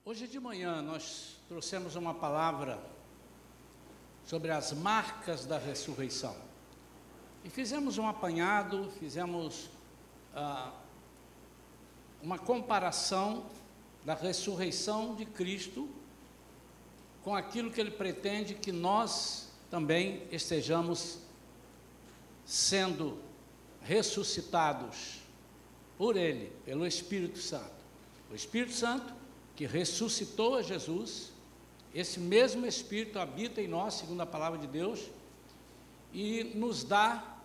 Hoje de manhã nós trouxemos uma palavra sobre as marcas da ressurreição. E fizemos um apanhado, fizemos uma comparação da ressurreição de Cristo com aquilo que Ele pretende que nós também estejamos sendo ressuscitados por Ele, pelo Espírito Santo. O Espírito Santo que ressuscitou a Jesus, esse mesmo Espírito habita em nós, segundo a palavra de Deus, e nos dá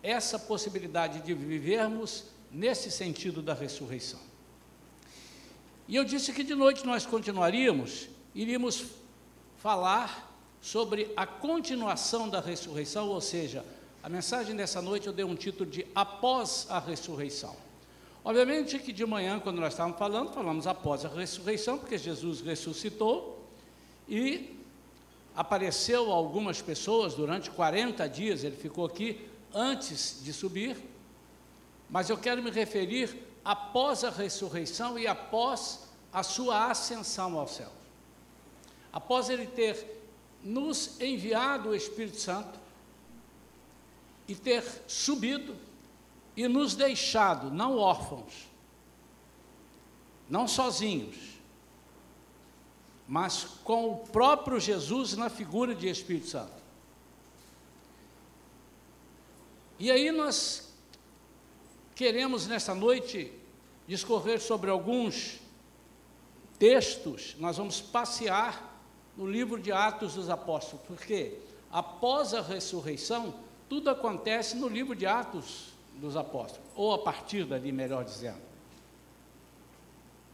essa possibilidade de vivermos nesse sentido da ressurreição. E eu disse que de noite nós iríamos falar sobre a continuação da ressurreição, ou seja, a mensagem dessa noite eu dei um título de Após a Ressurreição. Obviamente que de manhã, quando nós estávamos falamos após a ressurreição, porque Jesus ressuscitou e apareceu a algumas pessoas durante 40 dias, ele ficou aqui antes de subir, mas eu quero me referir após a ressurreição e após a sua ascensão ao céu. Após ele ter nos enviado o Espírito Santo e ter subido e nos deixado, não órfãos, não sozinhos, mas com o próprio Jesus na figura de Espírito Santo. E aí nós queremos nesta noite discorrer sobre alguns textos. Nós vamos passear no livro de Atos dos Apóstolos, porque após a ressurreição, tudo acontece no livro de Atos dos Apóstolos, ou a partir dali, melhor dizendo.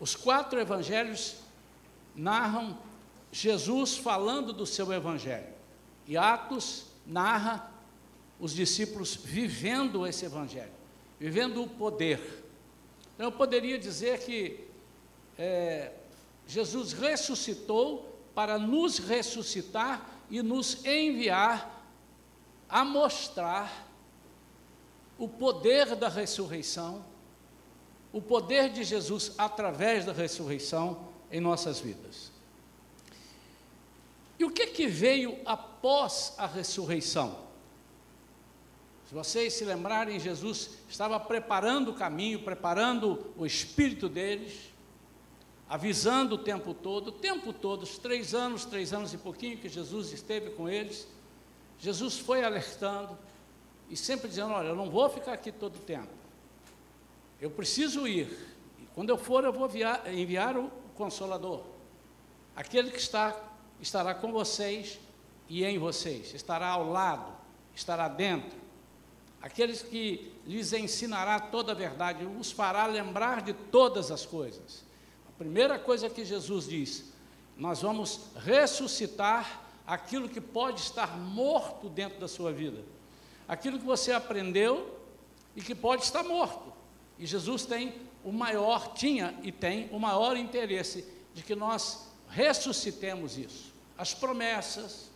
Os 4 evangelhos narram Jesus falando do seu evangelho, e Atos narra os discípulos vivendo esse evangelho, vivendo o poder. Então, eu poderia dizer que Jesus ressuscitou para nos ressuscitar e nos enviar a mostrar o poder da ressurreição, o poder de Jesus através da ressurreição em nossas vidas. E o que veio após a ressurreição? Se vocês se lembrarem, Jesus estava preparando o caminho, preparando o espírito deles, avisando o tempo todo, os 3 anos e pouquinho que Jesus esteve com eles, Jesus foi alertando, e sempre dizendo, olha, eu não vou ficar aqui todo o tempo, eu preciso ir, e quando eu for eu vou enviar o Consolador, aquele que estará com vocês e em vocês, estará ao lado, estará dentro, aqueles que lhes ensinará toda a verdade, os fará lembrar de todas as coisas. A primeira coisa que Jesus diz, nós vamos ressuscitar aquilo que pode estar morto dentro da sua vida, aquilo que você aprendeu e que pode estar morto. E Jesus tinha e tem o maior interesse de que nós ressuscitemos isso. As promessas,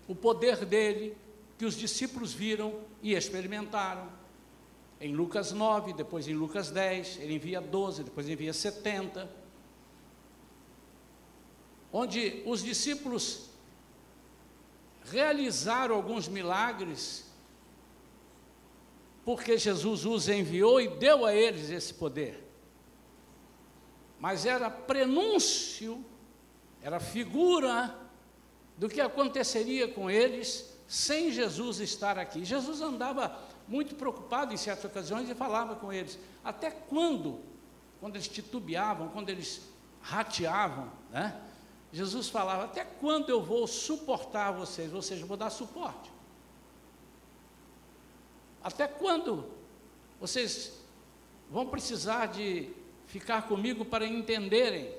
o poder dele, que os discípulos viram e experimentaram. Em Lucas 9, depois em Lucas 10, ele envia 12, depois envia 70. Onde os discípulos realizaram alguns milagres, porque Jesus os enviou e deu a eles esse poder. Mas era prenúncio, era figura do que aconteceria com eles sem Jesus estar aqui. Jesus andava muito preocupado em certas ocasiões e falava com eles. Até quando eles titubeavam, quando eles rateavam, né? Jesus falava, até quando eu vou suportar vocês? Ou seja, vou dar suporte. Até quando vocês vão precisar de ficar comigo para entenderem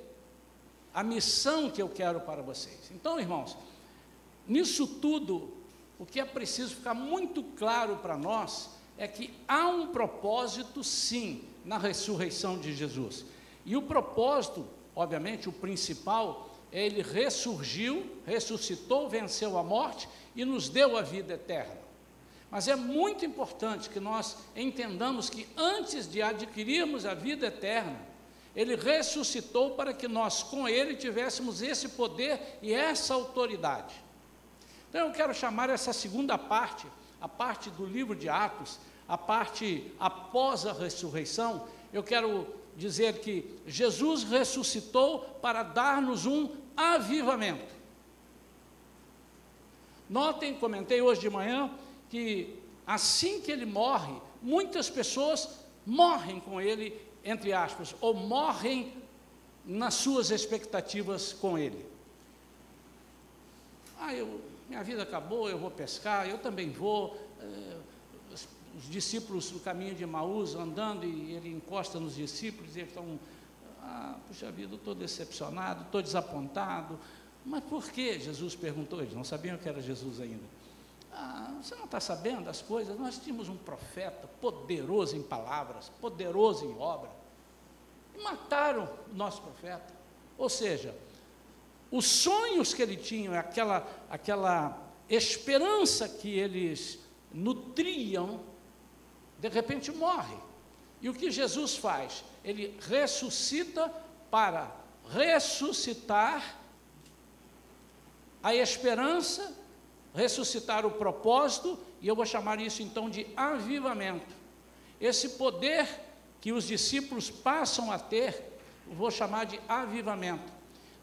a missão que eu quero para vocês? Então, irmãos, nisso tudo, o que é preciso ficar muito claro para nós é que há um propósito, sim, na ressurreição de Jesus. E o propósito, obviamente, o principal, ele ressuscitou, venceu a morte e nos deu a vida eterna. Mas é muito importante que nós entendamos que antes de adquirirmos a vida eterna, Ele ressuscitou para que nós, com Ele, tivéssemos esse poder e essa autoridade. Então, eu quero chamar essa segunda parte, a parte do livro de Atos, a parte após a ressurreição. Eu quero dizer que Jesus ressuscitou para dar-nos um avivamento. Notem, comentei hoje de manhã, que assim que ele morre, muitas pessoas morrem com ele, entre aspas, ou morrem nas suas expectativas com ele. Minha vida acabou, eu vou pescar, eu também vou. Os discípulos do caminho de Emaús andando, e ele encosta nos discípulos, e eles estão, puxa vida, eu estou decepcionado, estou desapontado. Mas por que? Jesus perguntou, eles não sabiam que era Jesus ainda. Você não está sabendo das coisas? Nós tínhamos um profeta poderoso em palavras, poderoso em obra, e mataram o nosso profeta. Ou seja, os sonhos que ele tinha, aquela esperança que eles nutriam, de repente morre. E o que Jesus faz? Ele ressuscita para ressuscitar a esperança, ressuscitar o propósito, e eu vou chamar isso então de avivamento. Esse poder que os discípulos passam a ter, eu vou chamar de avivamento.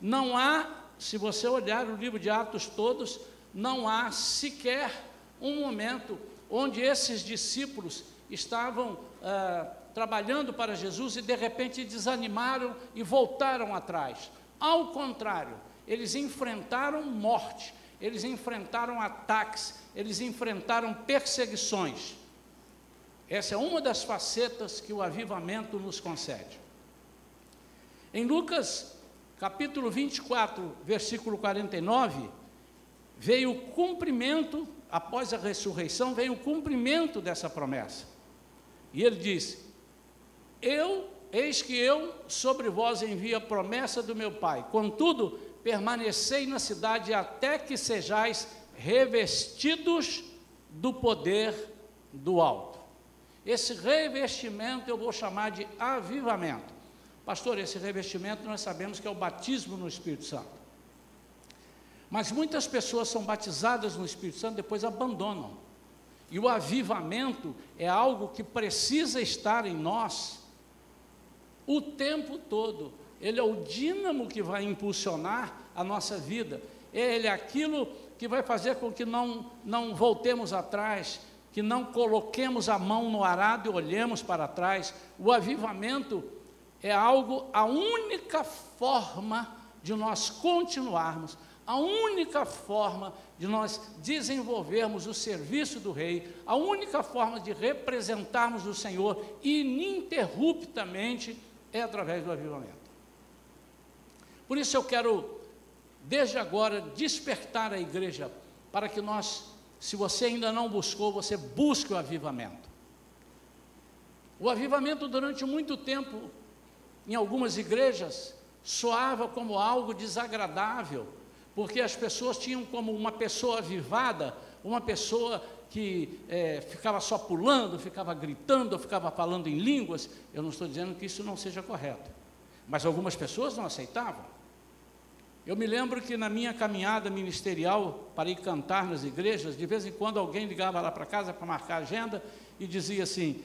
Não há, se você olhar o livro de Atos todos, não há sequer um momento onde esses discípulos estavam trabalhando para Jesus e de repente desanimaram e voltaram atrás. Ao contrário, eles enfrentaram morte, eles enfrentaram ataques, eles enfrentaram perseguições. Essa é uma das facetas que o avivamento nos concede. Em Lucas, capítulo 24, versículo 49, veio o cumprimento, após a ressurreição, veio o cumprimento dessa promessa. E ele disse: eis que eu sobre vós envio a promessa do meu Pai, contudo, permanecei na cidade até que sejais revestidos do poder do alto. Esse revestimento eu vou chamar de avivamento. Pastor, esse revestimento nós sabemos que é o batismo no Espírito Santo. Mas muitas pessoas são batizadas no Espírito Santo e depois abandonam. E o avivamento é algo que precisa estar em nós o tempo todo. Ele é o dínamo que vai impulsionar a nossa vida. Ele é aquilo que vai fazer com que não voltemos atrás, que não coloquemos a mão no arado e olhemos para trás. O avivamento é algo, a única forma de nós continuarmos, a única forma de nós desenvolvermos o serviço do Rei, a única forma de representarmos o Senhor ininterruptamente é através do avivamento. Por isso eu quero, desde agora, despertar a igreja para que nós, se você ainda não buscou, você busque o avivamento. O avivamento, durante muito tempo, em algumas igrejas, soava como algo desagradável, porque as pessoas tinham como uma pessoa avivada, uma pessoa que ficava só pulando, ficava gritando, ficava falando em línguas. Eu não estou dizendo que isso não seja correto, mas algumas pessoas não aceitavam. Eu me lembro que na minha caminhada ministerial para ir cantar nas igrejas, de vez em quando alguém ligava lá para casa para marcar a agenda e dizia assim: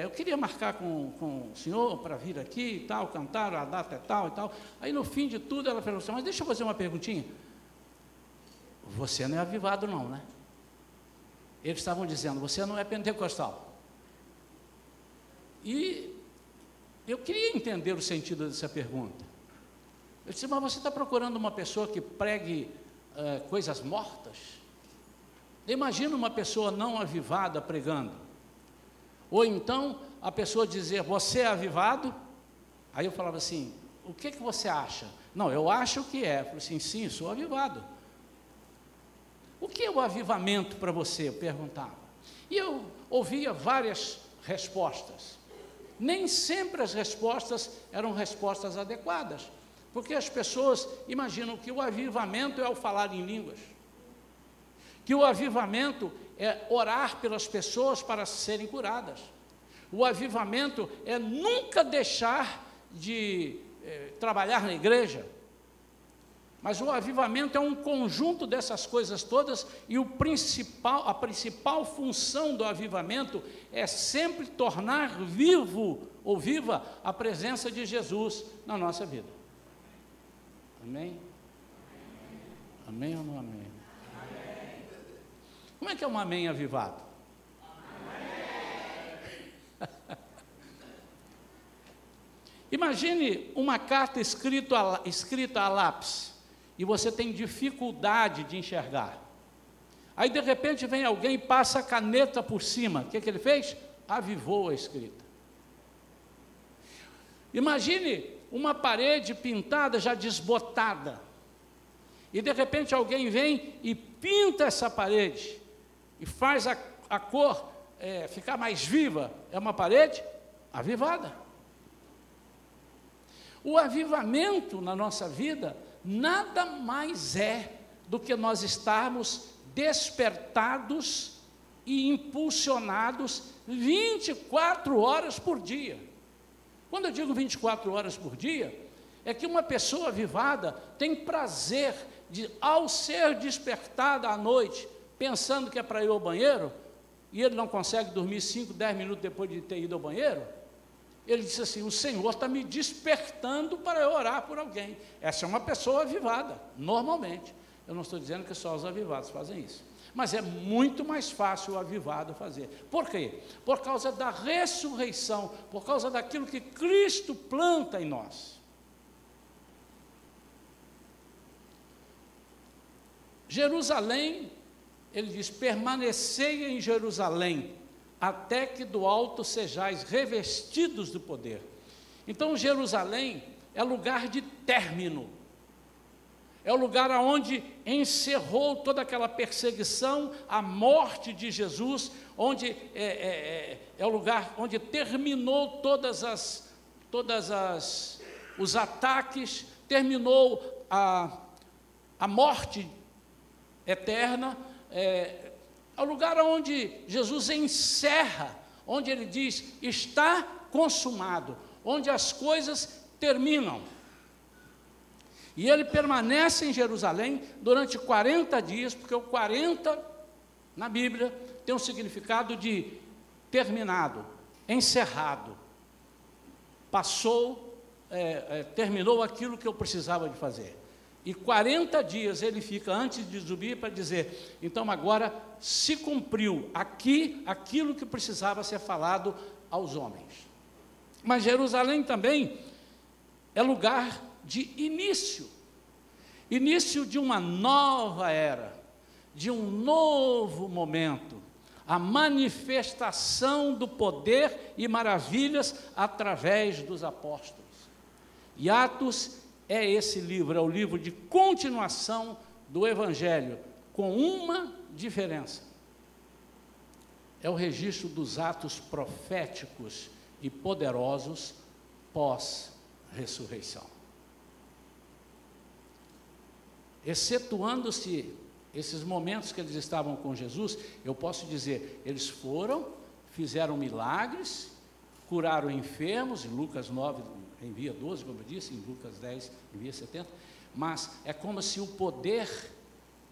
eu queria marcar com o senhor para vir aqui e tal, cantar, a data é tal e tal. Aí no fim de tudo ela falou assim: mas deixa eu fazer uma perguntinha. Você não é avivado não, né? Eles estavam dizendo: você não é pentecostal. E eu queria entender o sentido dessa pergunta. Eu disse: mas você está procurando uma pessoa que pregue coisas mortas? Imagina uma pessoa não avivada pregando. Ou então a pessoa dizer: você é avivado? Aí eu falava assim: o que você acha? Não, eu acho que é. Eu falei assim: sim, sou avivado. O que é o avivamento para você? Eu perguntava. E eu ouvia várias respostas. Nem sempre as respostas eram respostas adequadas, porque as pessoas imaginam que o avivamento é o falar em línguas, que o avivamento é orar pelas pessoas para serem curadas. O avivamento é nunca deixar de trabalhar na igreja. Mas o avivamento é um conjunto dessas coisas todas, e a principal função do avivamento é sempre tornar vivo ou viva a presença de Jesus na nossa vida. Amém? Amém ou não amém? Amém. Como é que é um amém avivado? Amém. Imagine uma carta escrita a lápis, e você tem dificuldade de enxergar. Aí de repente vem alguém e passa a caneta por cima. O que ele fez? Avivou a escrita. Imagine uma parede pintada já desbotada, e de repente alguém vem e pinta essa parede, e faz a cor ficar mais viva. É uma parede avivada. O avivamento na nossa vida nada mais é do que nós estarmos despertados e impulsionados 24 horas por dia. Quando eu digo 24 horas por dia, é que uma pessoa avivada tem prazer de, ao ser despertada à noite, pensando que é para ir ao banheiro, e ele não consegue dormir 5, 10 minutos depois de ter ido ao banheiro, ele disse assim: o Senhor está me despertando para eu orar por alguém. Essa é uma pessoa avivada, normalmente. Eu não estou dizendo que só os avivados fazem isso, mas é muito mais fácil o avivado fazer. Por quê? Por causa da ressurreição, por causa daquilo que Cristo planta em nós. Jerusalém, ele diz: permanecei em Jerusalém, até que do alto sejais revestidos do poder. Então Jerusalém é lugar de término, é o lugar onde encerrou toda aquela perseguição, a morte de Jesus, onde é o lugar onde terminou os ataques, terminou a morte eterna. É o lugar onde Jesus encerra, onde ele diz: está consumado, onde as coisas terminam. E ele permanece em Jerusalém durante 40 dias, porque o 40 na Bíblia tem um significado de terminado, encerrado, passou, terminou aquilo que eu precisava de fazer. E 40 dias ele fica antes de subir para dizer: então agora se cumpriu aqui aquilo que precisava ser falado aos homens. Mas Jerusalém também é lugar de início de uma nova era, de um novo momento, a manifestação do poder e maravilhas através dos apóstolos. E Atos é esse livro, é o livro de continuação do Evangelho, com uma diferença: é o registro dos atos proféticos e poderosos pós-ressurreição. Excetuando-se esses momentos que eles estavam com Jesus, eu posso dizer, eles foram, fizeram milagres, curaram enfermos, em Lucas 9 envia 12, como eu disse, em Lucas 10 envia 70, mas é como se o poder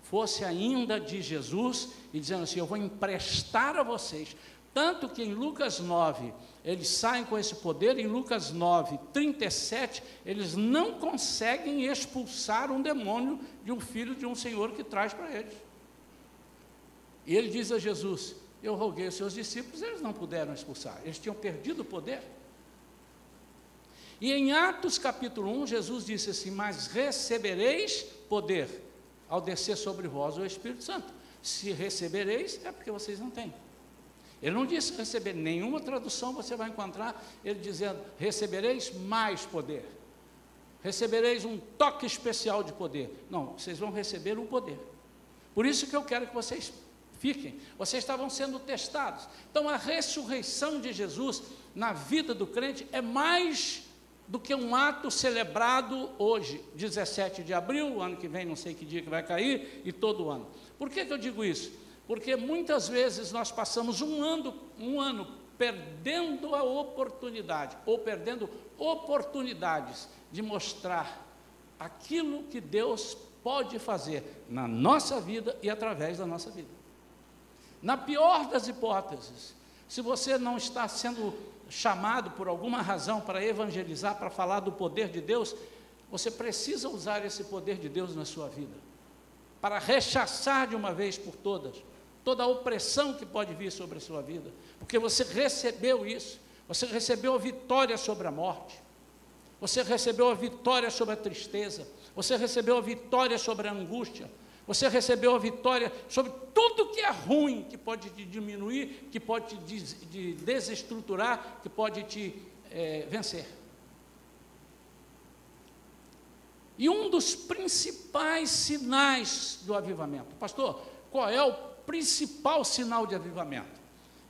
fosse ainda de Jesus, e dizendo assim: eu vou emprestar a vocês. Tanto que em Lucas 9, eles saem com esse poder. Em Lucas 9, 37, eles não conseguem expulsar um demônio de um filho de um senhor que traz para eles. E ele diz a Jesus: eu roguei aos seus discípulos, eles não puderam expulsar, eles tinham perdido o poder. E em Atos capítulo 1, Jesus disse assim: mas recebereis poder ao descer sobre vós o Espírito Santo. Se recebereis, é porque vocês não têm. Ele não disse receber, nenhuma tradução você vai encontrar ele dizendo: recebereis mais poder, recebereis um toque especial de poder. Não, vocês vão receber o poder. Por isso que eu quero que vocês fiquem, vocês estavam sendo testados. Então a ressurreição de Jesus na vida do crente é mais do que um ato celebrado hoje, 17 de abril, ano que vem não sei que dia que vai cair, e todo ano. Por que eu digo isso? Porque muitas vezes nós passamos um ano perdendo a oportunidade, ou perdendo oportunidades de mostrar aquilo que Deus pode fazer na nossa vida e através da nossa vida. Na pior das hipóteses, se você não está sendo chamado por alguma razão para evangelizar, para falar do poder de Deus, você precisa usar esse poder de Deus na sua vida, para rechaçar de uma vez por todas, toda a opressão que pode vir sobre a sua vida, porque você recebeu isso, você recebeu a vitória sobre a morte, você recebeu a vitória sobre a tristeza, você recebeu a vitória sobre a angústia, você recebeu a vitória sobre tudo que é ruim, que pode te diminuir, que pode te desestruturar, que pode te vencer. E um dos principais sinais do avivamento, pastor, qual é o principal sinal de avivamento?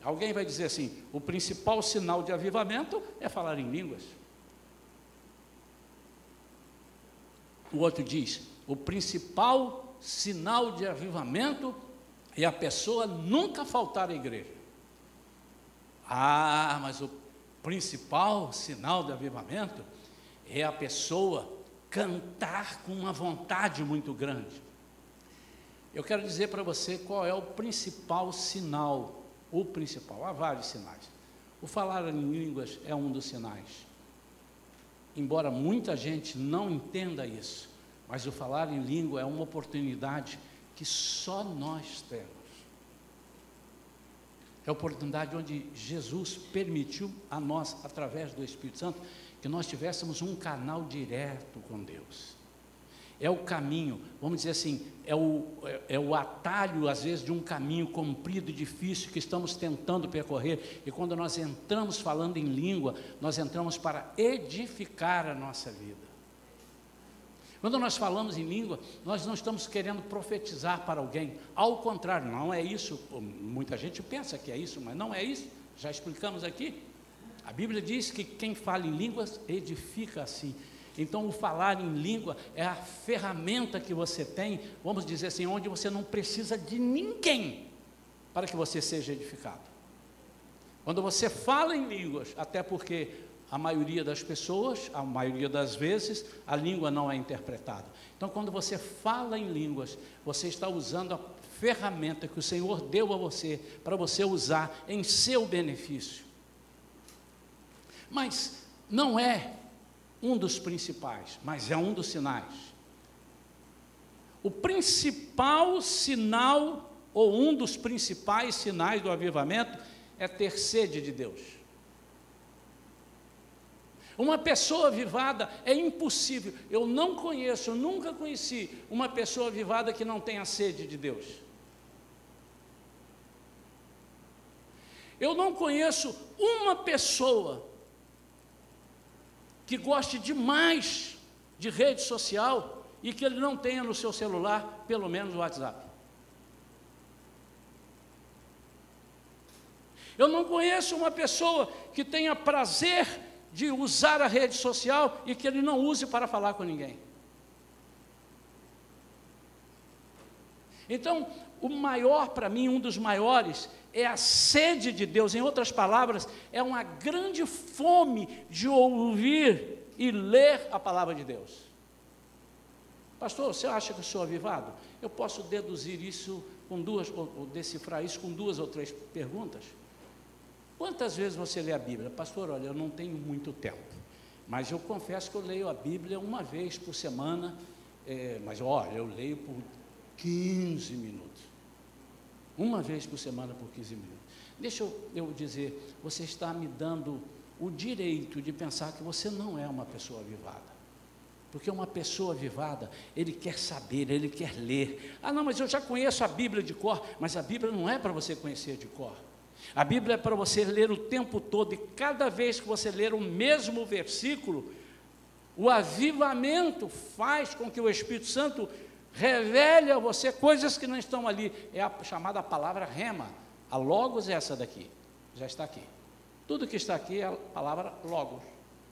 Alguém vai dizer assim, o principal sinal de avivamento é falar em línguas. O outro diz, o principal sinal de avivamento é a pessoa nunca faltar à igreja. Ah, mas o principal sinal de avivamento é a pessoa cantar com uma vontade muito grande. Eu quero dizer para você qual é o principal sinal, há vários sinais. O falar em línguas é um dos sinais. Embora muita gente não entenda isso, mas o falar em língua é uma oportunidade que só nós temos. É a oportunidade onde Jesus permitiu a nós, através do Espírito Santo, que nós tivéssemos um canal direto com Deus. É o caminho, vamos dizer assim, é o atalho, às vezes, de um caminho comprido e difícil que estamos tentando percorrer, e quando nós entramos falando em língua, nós entramos para edificar a nossa vida. Quando nós falamos em língua, nós não estamos querendo profetizar para alguém, ao contrário, não é isso, muita gente pensa que é isso, mas não é isso, já explicamos aqui. A Bíblia diz que quem fala em línguas edifica a si. Então, o falar em língua é a ferramenta que você tem, vamos dizer assim, onde você não precisa de ninguém para que você seja edificado. Quando você fala em línguas, até porque a maioria das pessoas, a maioria das vezes, a língua não é interpretada. Então, quando você fala em línguas, você está usando a ferramenta que o Senhor deu a você, para você usar em seu benefício. Mas não é um dos principais, mas é um dos sinais. O principal sinal, ou um dos principais sinais do avivamento, é ter sede de Deus. Uma pessoa avivada é impossível, eu não conheço, eu nunca conheci uma pessoa avivada que não tenha sede de Deus. Eu não conheço uma pessoa que goste demais de rede social e que ele não tenha no seu celular, pelo menos o WhatsApp. Eu não conheço uma pessoa que tenha prazer de usar a rede social e que ele não use para falar com ninguém. Então, o maior para mim, um dos maiores, é a sede de Deus. Em outras palavras, é uma grande fome de ouvir e ler a palavra de Deus. Pastor, você acha que eu sou avivado? Eu posso deduzir isso com ou decifrar isso com 2 ou 3 perguntas. Quantas vezes você lê a Bíblia? Pastor, olha, eu não tenho muito tempo, mas eu confesso que eu leio a Bíblia uma vez por semana, mas olha, eu leio por 15 minutos. Uma vez por semana por 15 minutos. Deixa eu dizer, você está me dando o direito de pensar que você não é uma pessoa avivada. Porque uma pessoa avivada, ele quer saber, ele quer ler. Ah, não, mas eu já conheço a Bíblia de cor. Mas a Bíblia não é para você conhecer de cor. A Bíblia é para você ler o tempo todo, e cada vez que você ler o mesmo versículo, o avivamento faz com que o Espírito Santo revele a você coisas que não estão ali. É a chamada palavra rema. A logos é essa daqui, já está aqui. Tudo que está aqui é a palavra logos,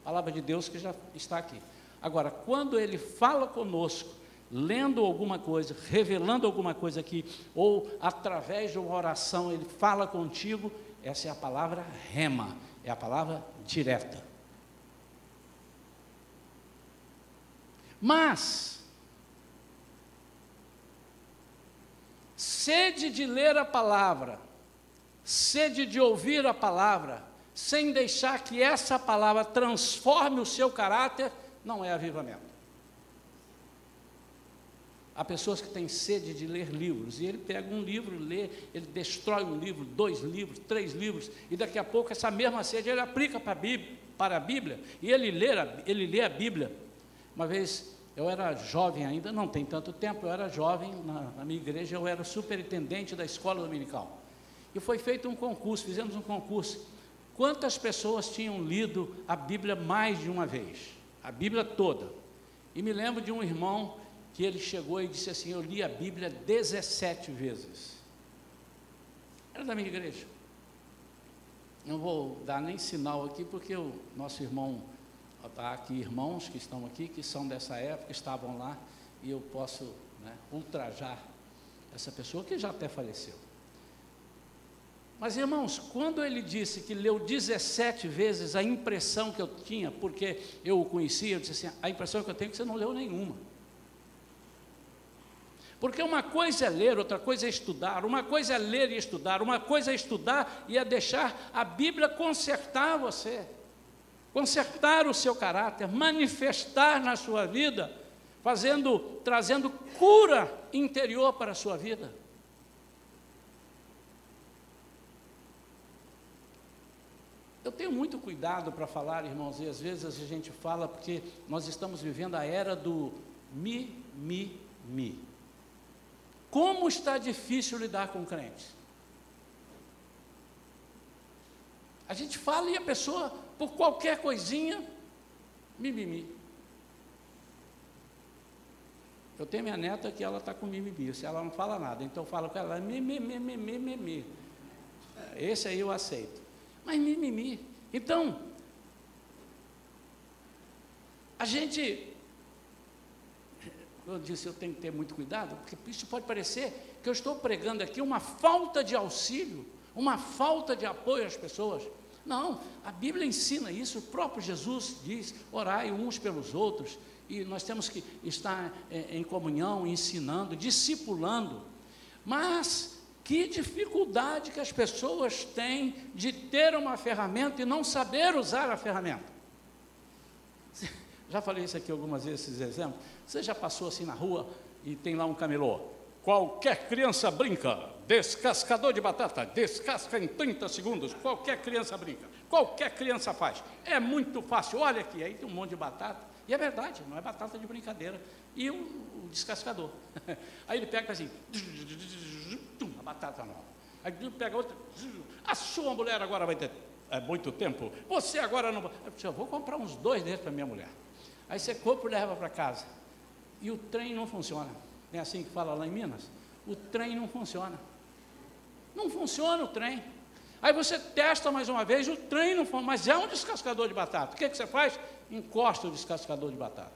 a palavra de Deus que já está aqui. Agora, quando Ele fala conosco, lendo alguma coisa, revelando alguma coisa aqui, ou através de uma oração, Ele fala contigo, essa é a palavra rema, é a palavra direta. Mas, sede de ler a palavra, sede de ouvir a palavra, sem deixar que essa palavra transforme o seu caráter, não é avivamento. Há pessoas que têm sede de ler livros, e ele pega um livro, lê, ele destrói um livro, 2 livros, 3 livros, e daqui a pouco essa mesma sede ele aplica para a Bíblia, e ele lê a Bíblia. Uma vez, eu era jovem ainda, não tem tanto tempo, eu era jovem, na minha igreja eu era superintendente da escola dominical, e foi feito um concurso, fizemos um concurso. Quantas pessoas tinham lido a Bíblia mais de uma vez? A Bíblia toda. E me lembro de um irmão que ele chegou e disse assim: eu li a Bíblia 17 vezes. Era da minha igreja. Não vou dar nem sinal aqui, porque o nosso irmão, está aqui irmãos que estão aqui, que são dessa época, estavam lá, e eu posso, né, ultrajar essa pessoa que já até faleceu. Mas, irmãos, quando ele disse que leu 17 vezes, a impressão que eu tinha, porque eu o conhecia, eu disse assim: a impressão que eu tenho é que você não leu nenhuma. Porque uma coisa é ler, outra coisa é estudar, uma coisa é ler e estudar, uma coisa é estudar e é deixar a Bíblia consertar você, consertar o seu caráter, manifestar na sua vida, trazendo cura interior para a sua vida. Eu tenho muito cuidado para falar, irmãos, e às vezes a gente fala porque nós estamos vivendo a era do me. Como está difícil lidar com crentes. A gente fala e a pessoa, por qualquer coisinha, mimimi. Eu tenho minha neta que ela está com mimimi, se ela não fala nada, então eu falo com ela, mimimi. Esse aí eu aceito. Mas mimimi. Então, a gente, eu disse, eu tenho que ter muito cuidado, porque isso pode parecer que eu estou pregando aqui uma falta de auxílio, uma falta de apoio às pessoas. Não, a Bíblia ensina isso, o próprio Jesus diz: orai uns pelos outros, e nós temos que estar em comunhão, ensinando, discipulando. Mas que dificuldade que as pessoas têm de ter uma ferramenta e não saber usar a ferramenta. Já falei isso aqui algumas vezes, esses exemplos. Você já passou assim na rua e tem lá um camelô: qualquer criança brinca, descascador de batata, descasca em 30 segundos, qualquer criança brinca, qualquer criança faz, é muito fácil, olha aqui, aí tem um monte de batata, e é verdade, não é batata de brincadeira, e o descascador, aí ele pega assim, a batata não, aí ele pega outra, a sua mulher agora vai ter muito tempo, você agora não vai, eu vou comprar uns 2 desses para minha mulher, aí você compra e leva para casa, e o trem não funciona. É assim que fala lá em Minas? O trem não funciona. Não funciona o trem. Aí você testa mais uma vez, o trem não funciona, mas é um descascador de batata. O que você faz? Encosta o descascador de batata.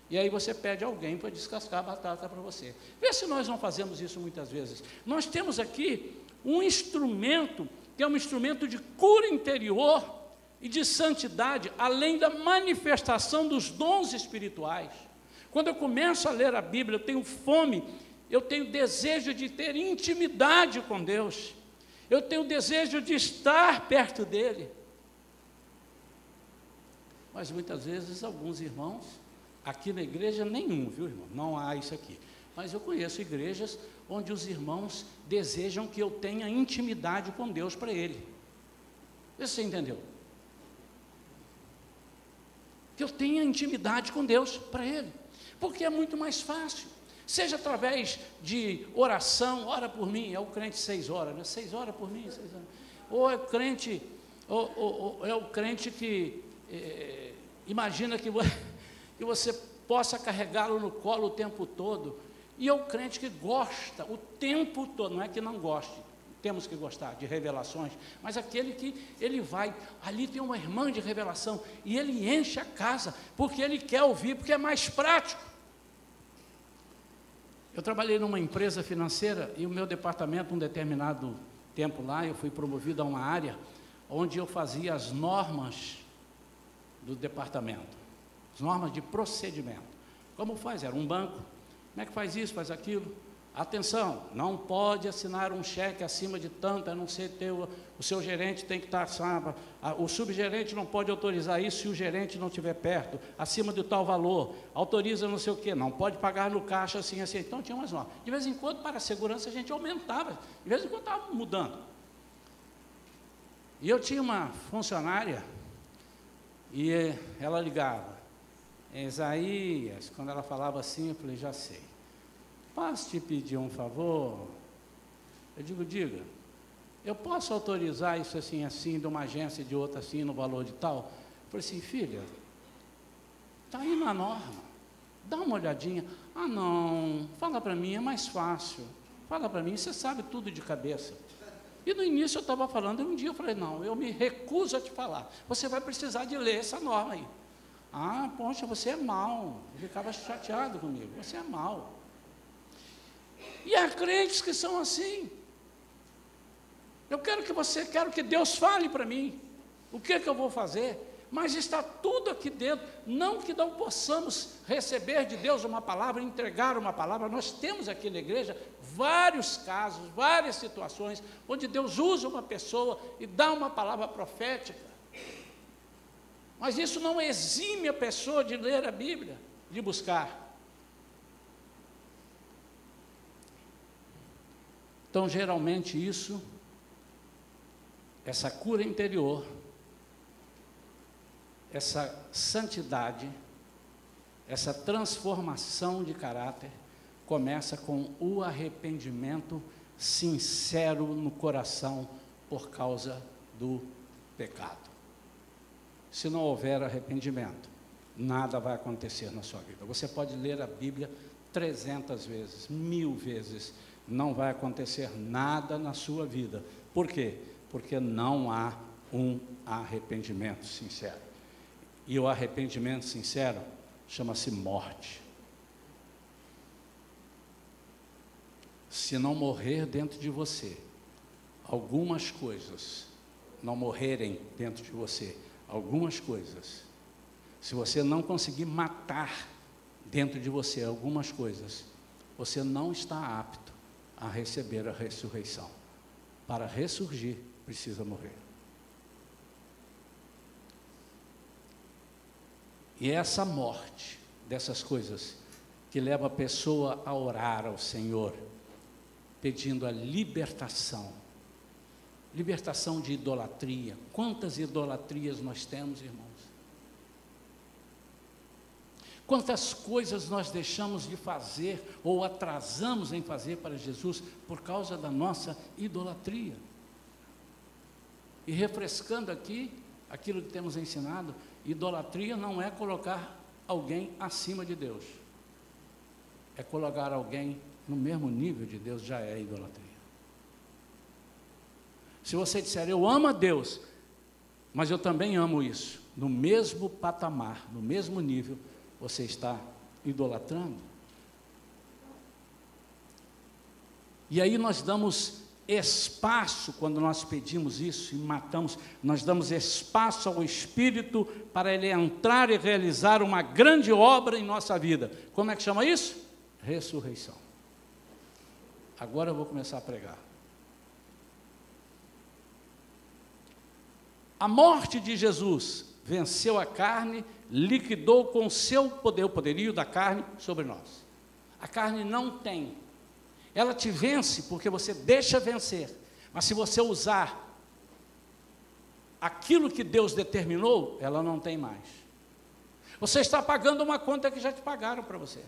E aí você pede alguém para descascar a batata para você. Vê se nós não fazemos isso muitas vezes. Nós temos aqui um instrumento, que é um instrumento de cura interior e de santidade, além da manifestação dos dons espirituais. Quando eu começo a ler a Bíblia, eu tenho fome, eu tenho desejo de ter intimidade com Deus, eu tenho desejo de estar perto dEle. Mas muitas vezes alguns irmãos, aqui na igreja nenhum, viu, irmão? Não há isso aqui. Mas eu conheço igrejas onde os irmãos desejam que eu tenha intimidade com Deus para Ele. Você entendeu? Que eu tenha intimidade com Deus para Ele. Porque é muito mais fácil, seja através de oração, ora por mim, é o crente 6 horas, né? 6 horas por mim, 6 horas. Ou é o crente, ou é o crente que imagina que você possa carregá-lo no colo o tempo todo, e é o crente que gosta o tempo todo, não é que não goste, temos que gostar de revelações, mas aquele que ele vai, ali tem uma irmã de revelação, e ele enche a casa, porque ele quer ouvir, porque é mais prático. Eu trabalhei numa empresa financeira, e o meu departamento, um determinado tempo lá, eu fui promovido a uma área onde eu fazia as normas do departamento, as normas de procedimento. Como faz? Era um banco. Como é que faz isso, faz aquilo? Atenção, não pode assinar um cheque acima de tanto, a não ser ter o seu gerente tem que estar, o subgerente não pode autorizar isso se o gerente não estiver perto, acima de tal valor, autoriza não sei o quê, não pode pagar no caixa assim, assim. Então tinha umas normas. De vez em quando, para a segurança, a gente aumentava, de vez em quando estava mudando. E eu tinha uma funcionária, e ela ligava, Isaías, quando ela falava assim, eu falei, já sei. Posso te pedir um favor? Eu digo, diga, eu posso autorizar isso assim, assim, de uma agência e de outra assim, no valor de tal? Eu falei assim, filha, está aí na norma, dá uma olhadinha. Ah, não, fala para mim, é mais fácil. Fala para mim, você sabe tudo de cabeça. E no início eu estava falando, e um dia eu falei, não, eu me recuso a te falar. Você vai precisar de ler essa norma aí. Ah, poxa, você é mau. Ele ficava chateado comigo, você é mau. E há crentes que são assim. Eu quero que Deus fale para mim. O que eu vou fazer? Mas está tudo aqui dentro. Não que não possamos receber de Deus uma palavra, entregar uma palavra. Nós temos aqui na igreja vários casos, várias situações, onde Deus usa uma pessoa e dá uma palavra profética. Mas isso não exime a pessoa de ler a Bíblia, de buscar. Então, geralmente essa cura interior, essa santidade, essa transformação de caráter, começa com o arrependimento sincero no coração por causa do pecado. Se não houver arrependimento, nada vai acontecer na sua vida. Você pode ler a Bíblia 300 vezes, 1000 vezes, não vai acontecer nada na sua vida. Por quê? Porque não há um arrependimento sincero. E o arrependimento sincero chama-se morte. Se não morrer dentro de você, algumas coisas, não morrerem dentro de você, algumas coisas, se você não conseguir matar dentro de você algumas coisas, você não está apto a receber a ressurreição. Para ressurgir, precisa morrer. E é essa morte dessas coisas que leva a pessoa a orar ao Senhor, pedindo a libertação. Libertação de idolatria. Quantas idolatrias nós temos, irmãos? Quantas coisas nós deixamos de fazer ou atrasamos em fazer para Jesus por causa da nossa idolatria. E refrescando aqui aquilo que temos ensinado, idolatria não é colocar alguém acima de Deus. É colocar alguém no mesmo nível de Deus, já é idolatria. Se você disser, eu amo a Deus, mas eu também amo isso, no mesmo patamar, no mesmo nível, você está idolatrando. E aí nós damos espaço, quando nós pedimos isso e matamos, nós damos espaço ao Espírito para ele entrar e realizar uma grande obra em nossa vida. Como é que chama isso? Ressurreição. Agora eu vou começar a pregar. A morte de Jesus venceu a carne, liquidou com seu poder, o poderio da carne sobre nós. A carne não tem. Ela te vence porque você deixa vencer. Mas se você usar aquilo que Deus determinou, ela não tem mais. Você está pagando uma conta que já te pagaram para você.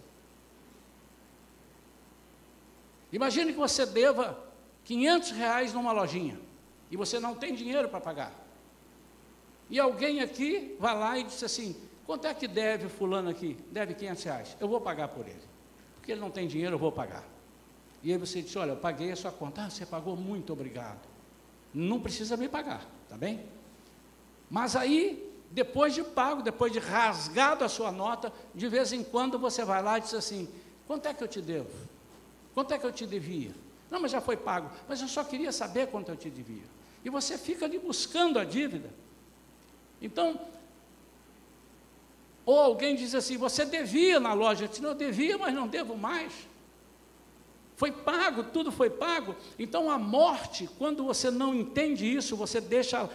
Imagine que você deva R$500 numa lojinha e você não tem dinheiro para pagar. E alguém aqui vai lá e diz assim, quanto é que deve fulano aqui? Deve R$500, eu vou pagar por ele. Porque ele não tem dinheiro, eu vou pagar. E aí você diz, olha, eu paguei a sua conta. Ah, você pagou, muito obrigado. Não precisa me pagar, tá bem? Mas aí, depois de pago, depois de rasgado a sua nota, de vez em quando você vai lá e diz assim, quanto é que eu te devo? Quanto é que eu te devia? Não, mas já foi pago. Mas eu só queria saber quanto eu te devia. E você fica ali buscando a dívida. Então, ou alguém diz assim, você devia na loja. Eu disse, não, eu devia, mas não devo mais. Foi pago, tudo foi pago. Então a morte, quando você não entende isso, você deixa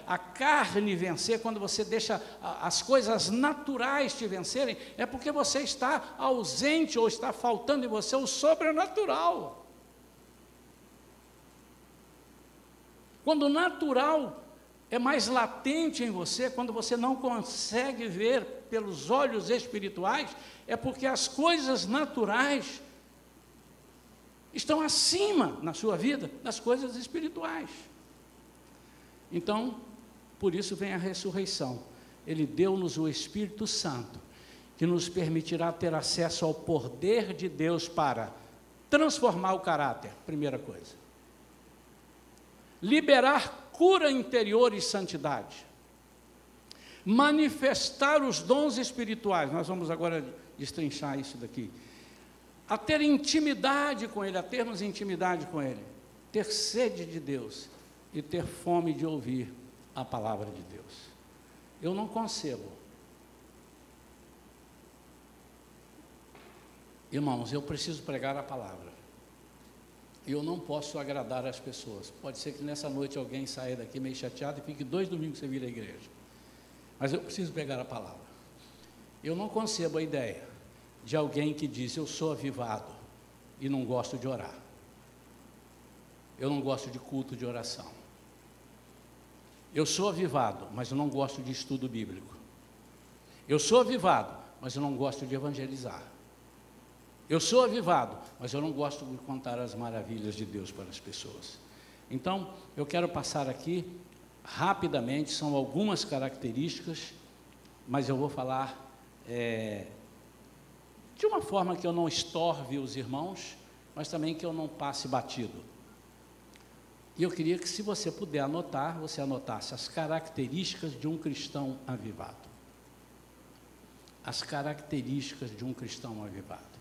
a carne vencer, quando você deixa as coisas naturais te vencerem, é porque você está ausente ou está faltando em você o sobrenatural. Quando o natural é mais latente em você, quando você não consegue ver pelos olhos espirituais, é porque as coisas naturais estão acima na sua vida das coisas espirituais. Então, por isso vem a ressurreição. Ele deu-nos o Espírito Santo, que nos permitirá ter acesso ao poder de Deus para transformar o caráter, primeira coisa. Liberar cura interior e santidade. Manifestar os dons espirituais. Nós vamos agora destrinchar isso daqui. A ter intimidade com Ele, a termos intimidade com Ele, ter sede de Deus e ter fome de ouvir a palavra de Deus. Eu não concebo. Irmãos, eu preciso pregar a palavra. Eu não posso agradar as pessoas. Pode ser que nessa noite alguém saia daqui meio chateado e fique 2 domingos sem vir à igreja. Mas eu preciso pregar a palavra. Eu não concebo a ideia de alguém que diz, eu sou avivado e não gosto de orar. Eu não gosto de culto de oração. Eu sou avivado, mas eu não gosto de estudo bíblico. Eu sou avivado, mas eu não gosto de evangelizar. Eu sou avivado, mas eu não gosto de contar as maravilhas de Deus para as pessoas. Então, eu quero passar aqui, rapidamente, são algumas características, mas eu vou falar de uma forma que eu não estorve os irmãos, mas também que eu não passe batido. E eu queria que, se você puder anotar, você anotasse as características de um cristão avivado. As características de um cristão avivado.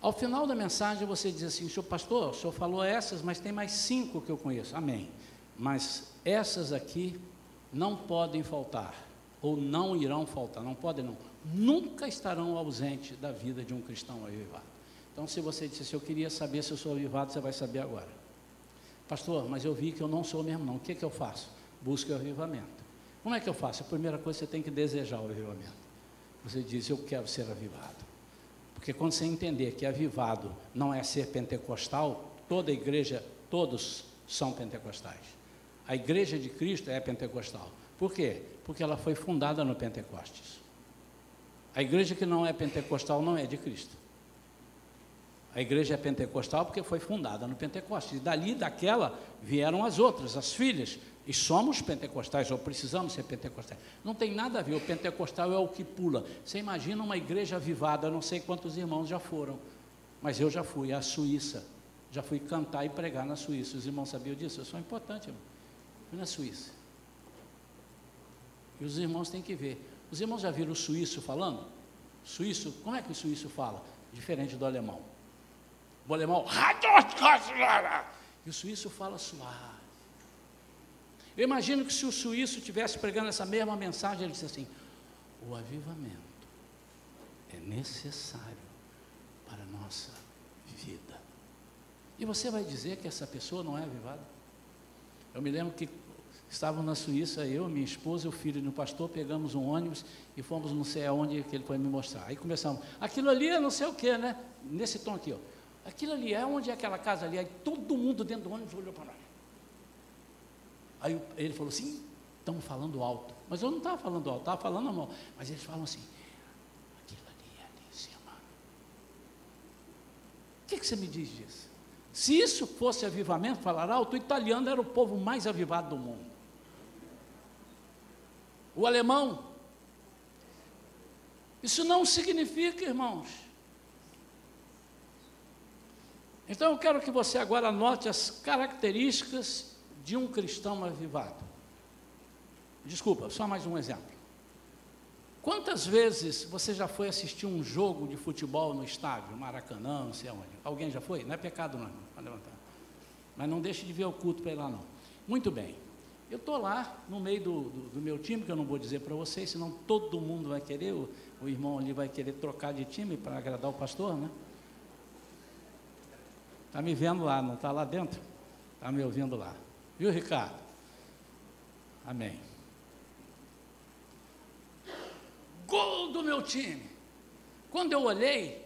Ao final da mensagem você diz assim, senhor pastor, o senhor falou essas, mas tem mais 5 que eu conheço. Amém. Mas essas aqui não podem faltar, ou não irão faltar, não podem não. Nunca estarão ausentes da vida de um cristão avivado. Então, se você disse, eu queria saber se eu sou avivado, você vai saber agora. Pastor, mas eu vi que eu não sou mesmo não, o que eu faço? Busque o avivamento. Como é que eu faço? A primeira coisa, você tem que desejar o avivamento. Você diz, eu quero ser avivado. Porque quando você entender que avivado não é ser pentecostal, toda a igreja, todos são pentecostais. A igreja de Cristo é pentecostal. Por quê? Porque ela foi fundada no Pentecostes. A igreja que não é pentecostal não é de Cristo. A igreja é pentecostal porque foi fundada no Pentecostes. E dali, daquela, vieram as outras, as filhas. E somos pentecostais, ou precisamos ser pentecostais. Não tem nada a ver, o pentecostal é o que pula. Você imagina uma igreja avivada, eu não sei quantos irmãos já foram, mas eu já fui à Suíça. Já fui cantar e pregar na Suíça. Os irmãos sabiam disso? Eu sou importante, irmão. Fui na Suíça. E os irmãos têm que ver. Os irmãos já viram o suíço falando? Suíço, como é que o suíço fala? Diferente do alemão. O alemão... E o suíço fala suave. Eu imagino que se o suíço estivesse pregando essa mesma mensagem, ele disse assim, o avivamento é necessário para a nossa vida. E você vai dizer que essa pessoa não é avivada? Eu me lembro que estávamos na Suíça, eu, minha esposa e o filho do pastor, pegamos um ônibus e fomos não sei aonde que ele foi me mostrar. Aí começamos, aquilo ali é não sei o que, né? Nesse tom aqui, ó. Aquilo ali é onde é aquela casa ali? Aí todo mundo dentro do ônibus olhou para nós. Aí ele falou assim, estamos falando alto. Mas eu não estava falando alto, estava falando mal. Mas eles falam assim, aquilo ali é ali em cima. O que você me diz disso? Se isso fosse avivamento, falar alto, o italiano era o povo mais avivado do mundo. O alemão. Isso não significa, irmãos. Então eu quero que você agora anote as características de um cristão avivado. Desculpa, só mais um exemplo. Quantas vezes você já foi assistir um jogo de futebol no estádio, Maracanã, não sei aonde? Alguém já foi? Não é pecado não, pode levantar. Mas não deixe de ver o culto para ir lá não. Muito bem, eu estou lá no meio do meu time, que eu não vou dizer para vocês, senão todo mundo vai querer, o irmão ali vai querer trocar de time para agradar o pastor, né? Está me vendo lá, não está lá dentro? Está me ouvindo lá. Viu, Ricardo? Amém. Gol do meu time. Quando eu olhei,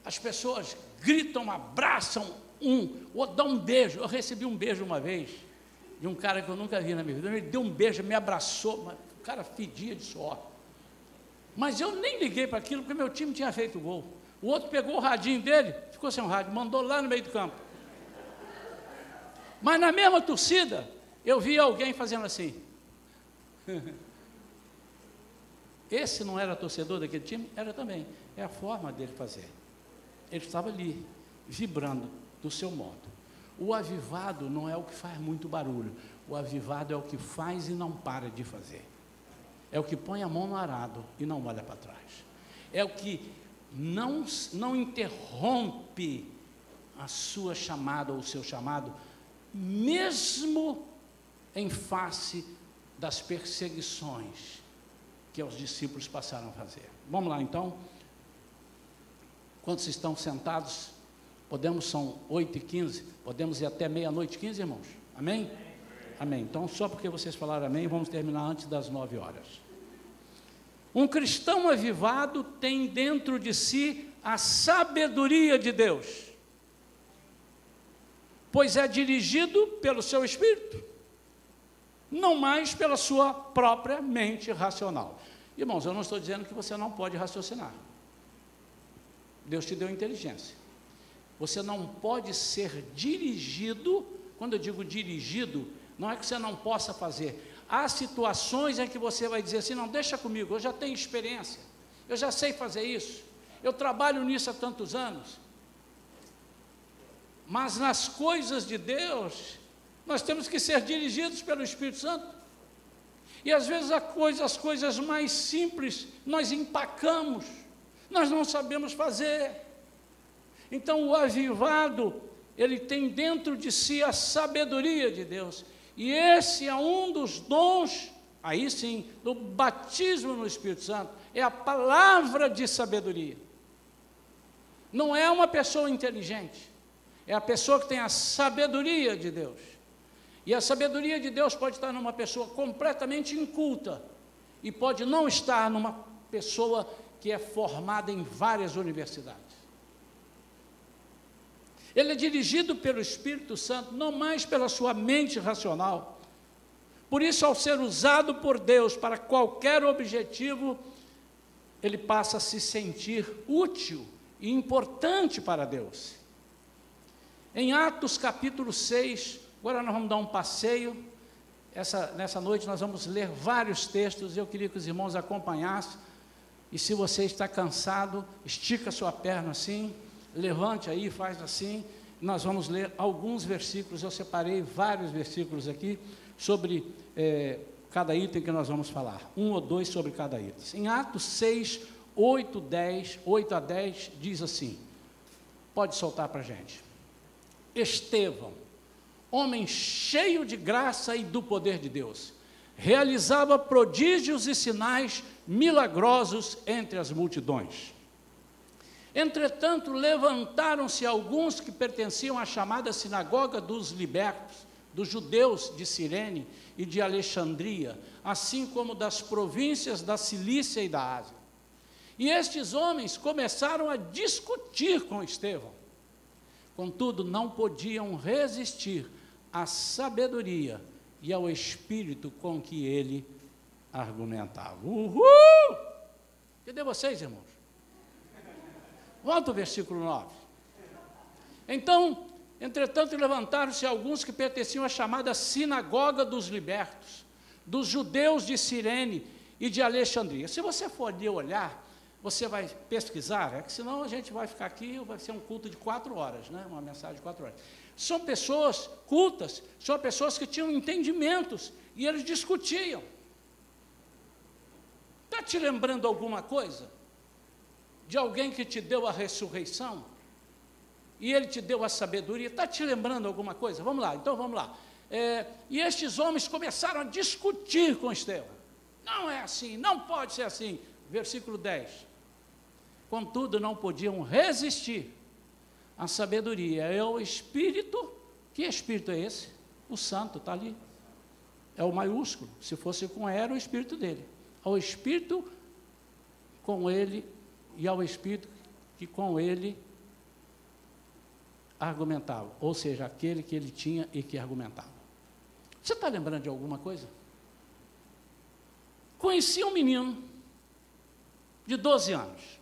as pessoas gritam, abraçam ou dão um beijo. Eu recebi um beijo uma vez, de um cara que eu nunca vi na minha vida. Ele deu um beijo, me abraçou, o cara fedia de suor. Mas eu nem liguei para aquilo, porque meu time tinha feito gol. O outro pegou o radinho dele, ficou sem o rádio, mandou lá no meio do campo. Mas na mesma torcida, eu vi alguém fazendo assim. Esse não era torcedor daquele time? Era também. É a forma dele fazer. Ele estava ali, vibrando do seu modo. O avivado não é o que faz muito barulho. O avivado é o que faz e não para de fazer. É o que põe a mão no arado e não olha para trás. É o que não interrompe a sua chamada ou o seu chamado, mesmo em face das perseguições que os discípulos passaram a fazer. Vamos lá então. Quantos estão sentados? São 8h15, podemos ir até meia-noite 15, irmãos? Amém? Amém. Então, só porque vocês falaram amém, vamos terminar antes das 9 horas. Um cristão avivado tem dentro de si a sabedoria de Deus, pois é dirigido pelo seu Espírito, não mais pela sua própria mente racional. Irmãos, eu não estou dizendo que você não pode raciocinar. Deus te deu inteligência. Você não pode ser dirigido. Quando eu digo dirigido, não é que você não possa fazer. Há situações em que você vai dizer assim, não, deixa comigo, eu já tenho experiência, eu já sei fazer isso, eu trabalho nisso há tantos anos. Mas nas coisas de Deus, nós temos que ser dirigidos pelo Espírito Santo. E às vezes as coisas mais simples, nós empacamos, nós não sabemos fazer. Então o avivado, ele tem dentro de si a sabedoria de Deus. E esse é um dos dons, aí sim, do batismo no Espírito Santo, é a palavra de sabedoria. Não é uma pessoa inteligente, é a pessoa que tem a sabedoria de Deus. E a sabedoria de Deus pode estar numa pessoa completamente inculta, e pode não estar numa pessoa que é formada em várias universidades. Ele é dirigido pelo Espírito Santo, não mais pela sua mente racional. Por isso, ao ser usado por Deus para qualquer objetivo, ele passa a se sentir útil e importante para Deus. Em Atos capítulo 6, agora nós vamos dar um passeio. Nessa noite nós vamos ler vários textos, eu queria que os irmãos acompanhassem. E se você está cansado, estica sua perna assim, levante aí, faz assim. Nós vamos ler alguns versículos, eu separei vários versículos aqui, sobre cada item que nós vamos falar, 1 ou 2 sobre cada item. Em Atos 6, 8 a 10, diz assim, pode soltar para a gente. Estevão, homem cheio de graça e do poder de Deus, realizava prodígios e sinais milagrosos entre as multidões. Entretanto, levantaram-se alguns que pertenciam à chamada sinagoga dos libertos, dos judeus de Cirene e de Alexandria, assim como das províncias da Cilícia e da Ásia. E estes homens começaram a discutir com Estevão. Contudo, não podiam resistir à sabedoria e ao espírito com que ele argumentava. Uhul! Cadê vocês, irmãos? Volta o versículo 9. Então, entretanto, levantaram-se alguns que pertenciam à chamada sinagoga dos libertos, dos judeus de Cirene e de Alexandria. Se você for ali olhar, você vai pesquisar, é que senão a gente vai ficar aqui, vai ser um culto de 4 horas, né? Uma mensagem de 4 horas. São pessoas cultas, são pessoas que tinham entendimentos, e eles discutiam. Está está te lembrando alguma coisa? De alguém que te deu a ressurreição? E ele te deu a sabedoria? Está te lembrando alguma coisa? Vamos lá, então vamos lá. E estes homens começaram a discutir com Estevão. Não é assim, não pode ser assim. Versículo 10. Contudo, não podiam resistir à sabedoria. É o Espírito. Que Espírito é esse? O Santo, está ali. É o maiúsculo. Se fosse com E, era o Espírito dele. Ao Espírito com ele e ao Espírito que com ele argumentava. Ou seja, aquele que ele tinha e que argumentava. Você está lembrando de alguma coisa? Conheci um menino de 12 anos.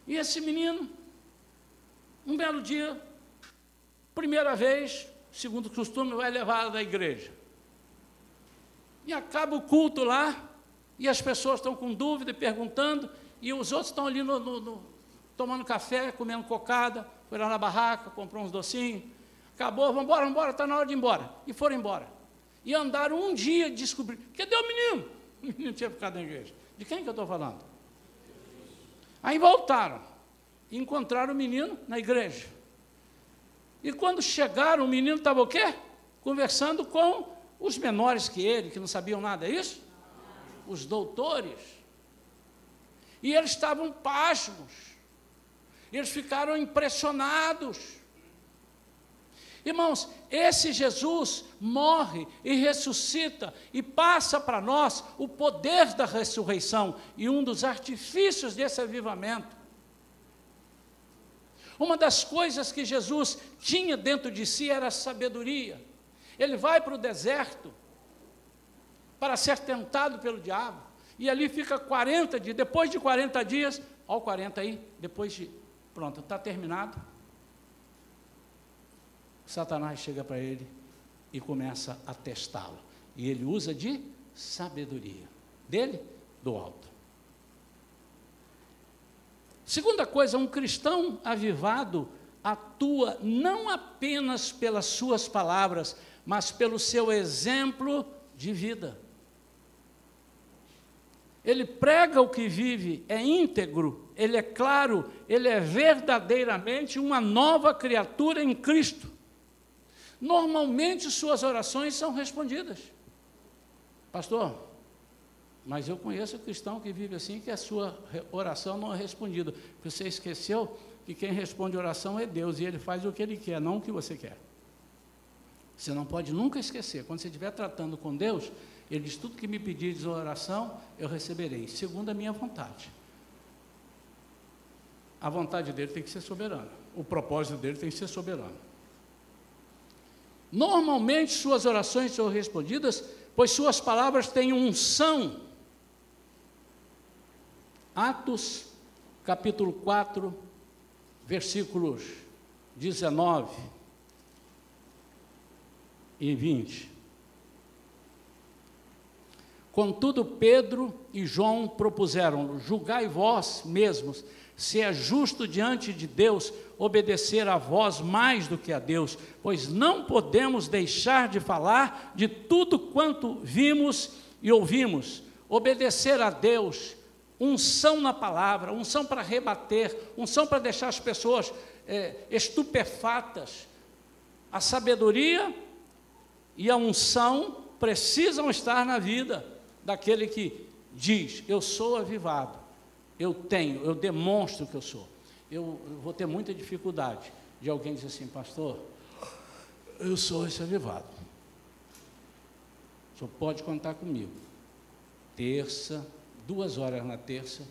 E esse menino, um belo dia, primeira vez, segundo o costume, vai levado à igreja. E acaba o culto lá, e as pessoas estão com dúvida, perguntando, e os outros estão ali tomando café, comendo cocada, foi lá na barraca, comprou uns docinhos, acabou, vamos embora, está na hora de ir embora. E foram embora. E andaram um dia e descobriram, cadê o menino? O menino tinha ficado na igreja. De quem que eu estou falando? Aí voltaram, e encontraram o menino na igreja. E quando chegaram, o menino estava o quê? Conversando com os menores que ele, que não sabiam nada, é isso? Os doutores. E eles estavam pasmos. Eles ficaram impressionados. Irmãos, esse Jesus morre e ressuscita e passa para nós o poder da ressurreição e um dos artifícios desse avivamento. Uma das coisas que Jesus tinha dentro de si era a sabedoria. Ele vai para o deserto para ser tentado pelo diabo e ali fica 40 dias, depois de 40 dias, olha o 40 aí, depois de, pronto, está terminado. Satanás chega para ele e começa a testá-lo. E ele usa de sabedoria. Dele, do alto. Segunda coisa, um cristão avivado atua não apenas pelas suas palavras, mas pelo seu exemplo de vida. Ele prega o que vive, é íntegro, ele é claro, ele é verdadeiramente uma nova criatura em Cristo. Normalmente suas orações são respondidas. Pastor, mas eu conheço um cristão que vive assim, que a sua oração não é respondida. Você esqueceu que quem responde oração é Deus, e Ele faz o que Ele quer, não o que você quer. Você não pode nunca esquecer, quando você estiver tratando com Deus, Ele diz, tudo que me pedires oração, eu receberei, segundo a minha vontade. A vontade dEle tem que ser soberana, o propósito dEle tem que ser soberano. Normalmente suas orações são respondidas, pois suas palavras têm unção. Atos, capítulo 4, versículos 19 e 20. Contudo, Pedro e João propuseram, julgai vós mesmos, se é justo diante de Deus obedecer a vós mais do que a Deus, pois não podemos deixar de falar de tudo quanto vimos e ouvimos. Obedecer a Deus, unção na palavra, unção para rebater, unção para deixar as pessoas estupefatas. A sabedoria e a unção precisam estar na vida daquele que diz, eu sou avivado. Eu demonstro que eu sou. Eu vou ter muita dificuldade de alguém dizer assim, pastor, eu sou esse avivado. O senhor pode contar comigo. Terça, 2 horas na terça,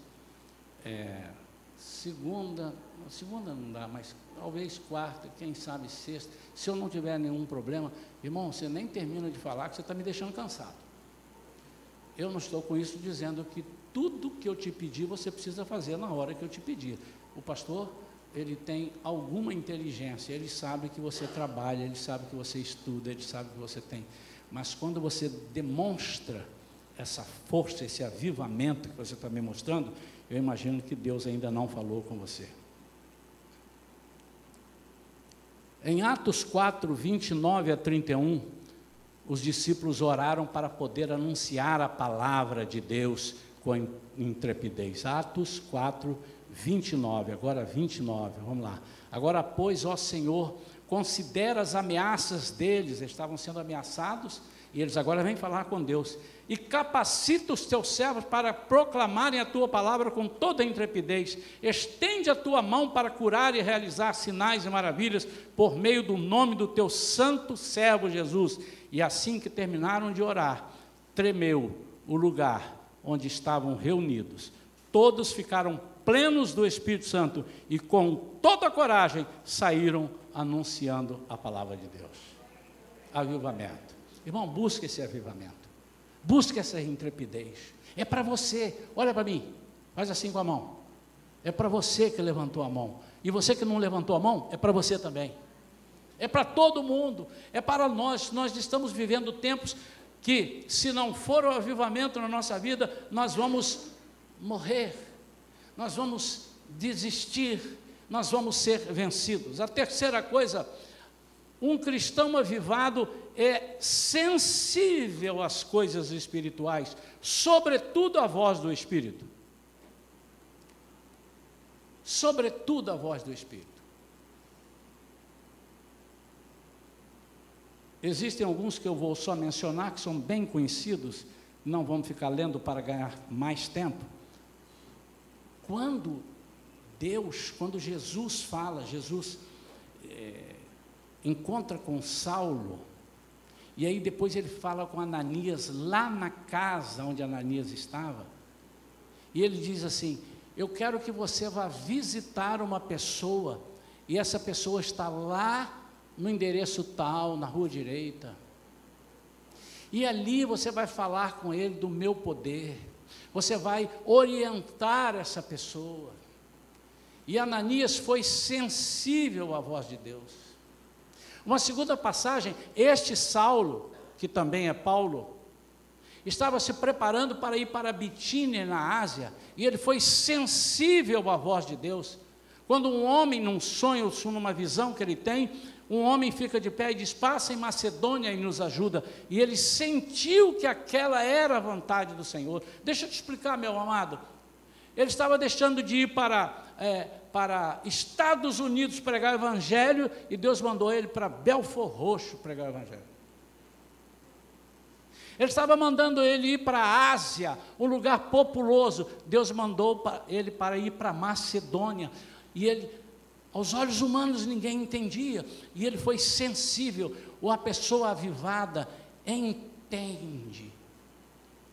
segunda não dá, mas talvez quarta, quem sabe sexta. Se eu não tiver nenhum problema, irmão, você nem termina de falar que você está me deixando cansado. Eu não estou com isso dizendo que tudo que eu te pedir, você precisa fazer na hora que eu te pedir. O pastor, ele tem alguma inteligência, ele sabe que você trabalha, ele sabe que você estuda, ele sabe que você tem. Mas quando você demonstra essa força, esse avivamento que você está me mostrando, eu imagino que Deus ainda não falou com você. Em Atos 4, 29 a 31, os discípulos oraram para poder anunciar a palavra de Deus com intrepidez. Atos 4, 29, agora 29, vamos lá. Agora, pois, ó Senhor, considera as ameaças deles, eles estavam sendo ameaçados, e eles agora vêm falar com Deus, e capacita os teus servos para proclamarem a tua palavra com toda a intrepidez, estende a tua mão para curar e realizar sinais e maravilhas, por meio do nome do teu santo servo Jesus. E assim que terminaram de orar, tremeu o lugar onde estavam reunidos, todos ficaram plenos do Espírito Santo, e com toda a coragem, saíram anunciando a palavra de Deus. Avivamento. Irmão, busque esse avivamento, busque essa intrepidez, é para você. Olha para mim, faz assim com a mão, é para você que levantou a mão, e você que não levantou a mão, é para você também, é para todo mundo, é para nós. Nós estamos vivendo tempos que, se não for o avivamento na nossa vida, nós vamos morrer, nós vamos desistir, nós vamos ser vencidos. A terceira coisa, um cristão avivado é sensível às coisas espirituais, sobretudo à voz do Espírito. Sobretudo à voz do Espírito. Existem alguns que eu vou só mencionar, que são bem conhecidos, não vamos ficar lendo para ganhar mais tempo. Quando Jesus fala, Jesus encontra com Saulo, e aí depois ele fala com Ananias, lá na casa onde Ananias estava, e ele diz assim: eu quero que você vá visitar uma pessoa, e essa pessoa está lá no endereço tal, na rua direita, e ali você vai falar com ele do meu poder, você vai orientar essa pessoa. E Ananias foi sensível à voz de Deus. Uma segunda passagem, este Saulo, que também é Paulo, estava se preparando para ir para Bitínia, na Ásia, e ele foi sensível à voz de Deus. Quando um homem, num sonho, numa visão que ele tem, um homem fica de pé e diz: passa em Macedônia e nos ajuda, e ele sentiu que aquela era a vontade do Senhor. Deixa eu te explicar, meu amado. Ele estava deixando de ir para Estados Unidos pregar o Evangelho, e Deus mandou ele para Belfort Roxo pregar o Evangelho. Ele estava mandando ele ir para a Ásia, um lugar populoso. Deus mandou ele para ir para Macedônia, e ele, aos olhos humanos, ninguém entendia, e ele foi sensível. Uma pessoa avivada entende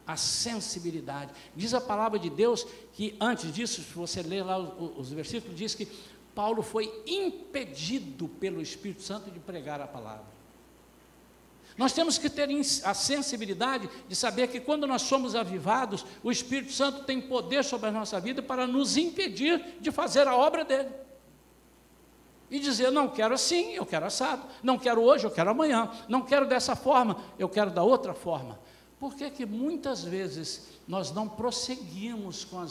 a sensibilidade. Diz a palavra de Deus que, antes disso, se você ler lá os versículos, diz que Paulo foi impedido pelo Espírito Santo de pregar a palavra. Nós temos que ter a sensibilidade de saber que, quando nós somos avivados, o Espírito Santo tem poder sobre a nossa vida para nos impedir de fazer a obra dele. E dizer: não quero assim, eu quero assado, não quero hoje, eu quero amanhã, não quero dessa forma, eu quero da outra forma. Por que que muitas vezes nós não prosseguimos com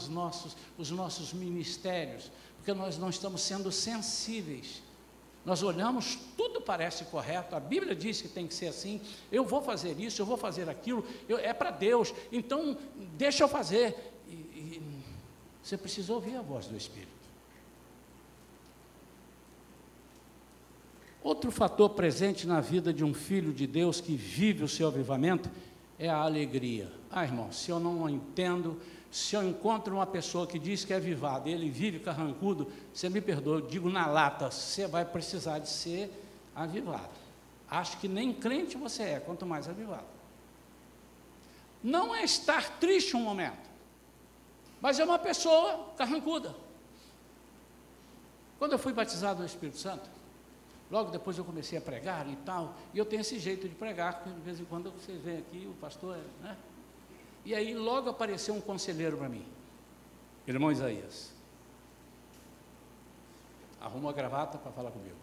os nossos ministérios? Porque nós não estamos sendo sensíveis. Nós olhamos, tudo parece correto, a Bíblia diz que tem que ser assim, eu vou fazer isso, eu vou fazer aquilo, é para Deus, então deixa eu fazer. E você precisa ouvir a voz do Espírito. Outro fator presente na vida de um filho de Deus que vive o seu avivamento é a alegria. Irmão, se eu não entendo, se eu encontro uma pessoa que diz que é avivada e ele vive carrancudo, você me perdoa, eu digo na lata, você vai precisar de ser avivado. Acho que nem crente você é, quanto mais avivado. Não é estar triste um momento, mas é uma pessoa carrancuda. Quando eu fui batizado no Espírito Santo, logo depois eu comecei a pregar e tal, e eu tenho esse jeito de pregar, porque de vez em quando vocês veem aqui, o pastor, né? E aí logo apareceu um conselheiro para mim, irmão Isaías, arruma a gravata para falar comigo.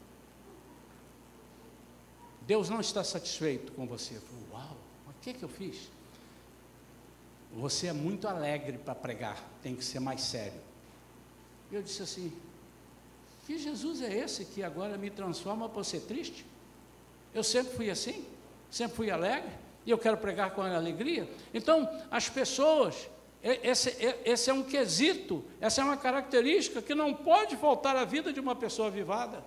Deus não está satisfeito com você. Eu falei: uau, mas o que eu fiz? Você é muito alegre para pregar, tem que ser mais sério. E eu disse assim: que Jesus é esse que agora me transforma para ser triste? Eu sempre fui assim, sempre fui alegre, e eu quero pregar com alegria. Então, as pessoas Esse é um quesito, essa é uma característica que não pode faltar à vida de uma pessoa avivada.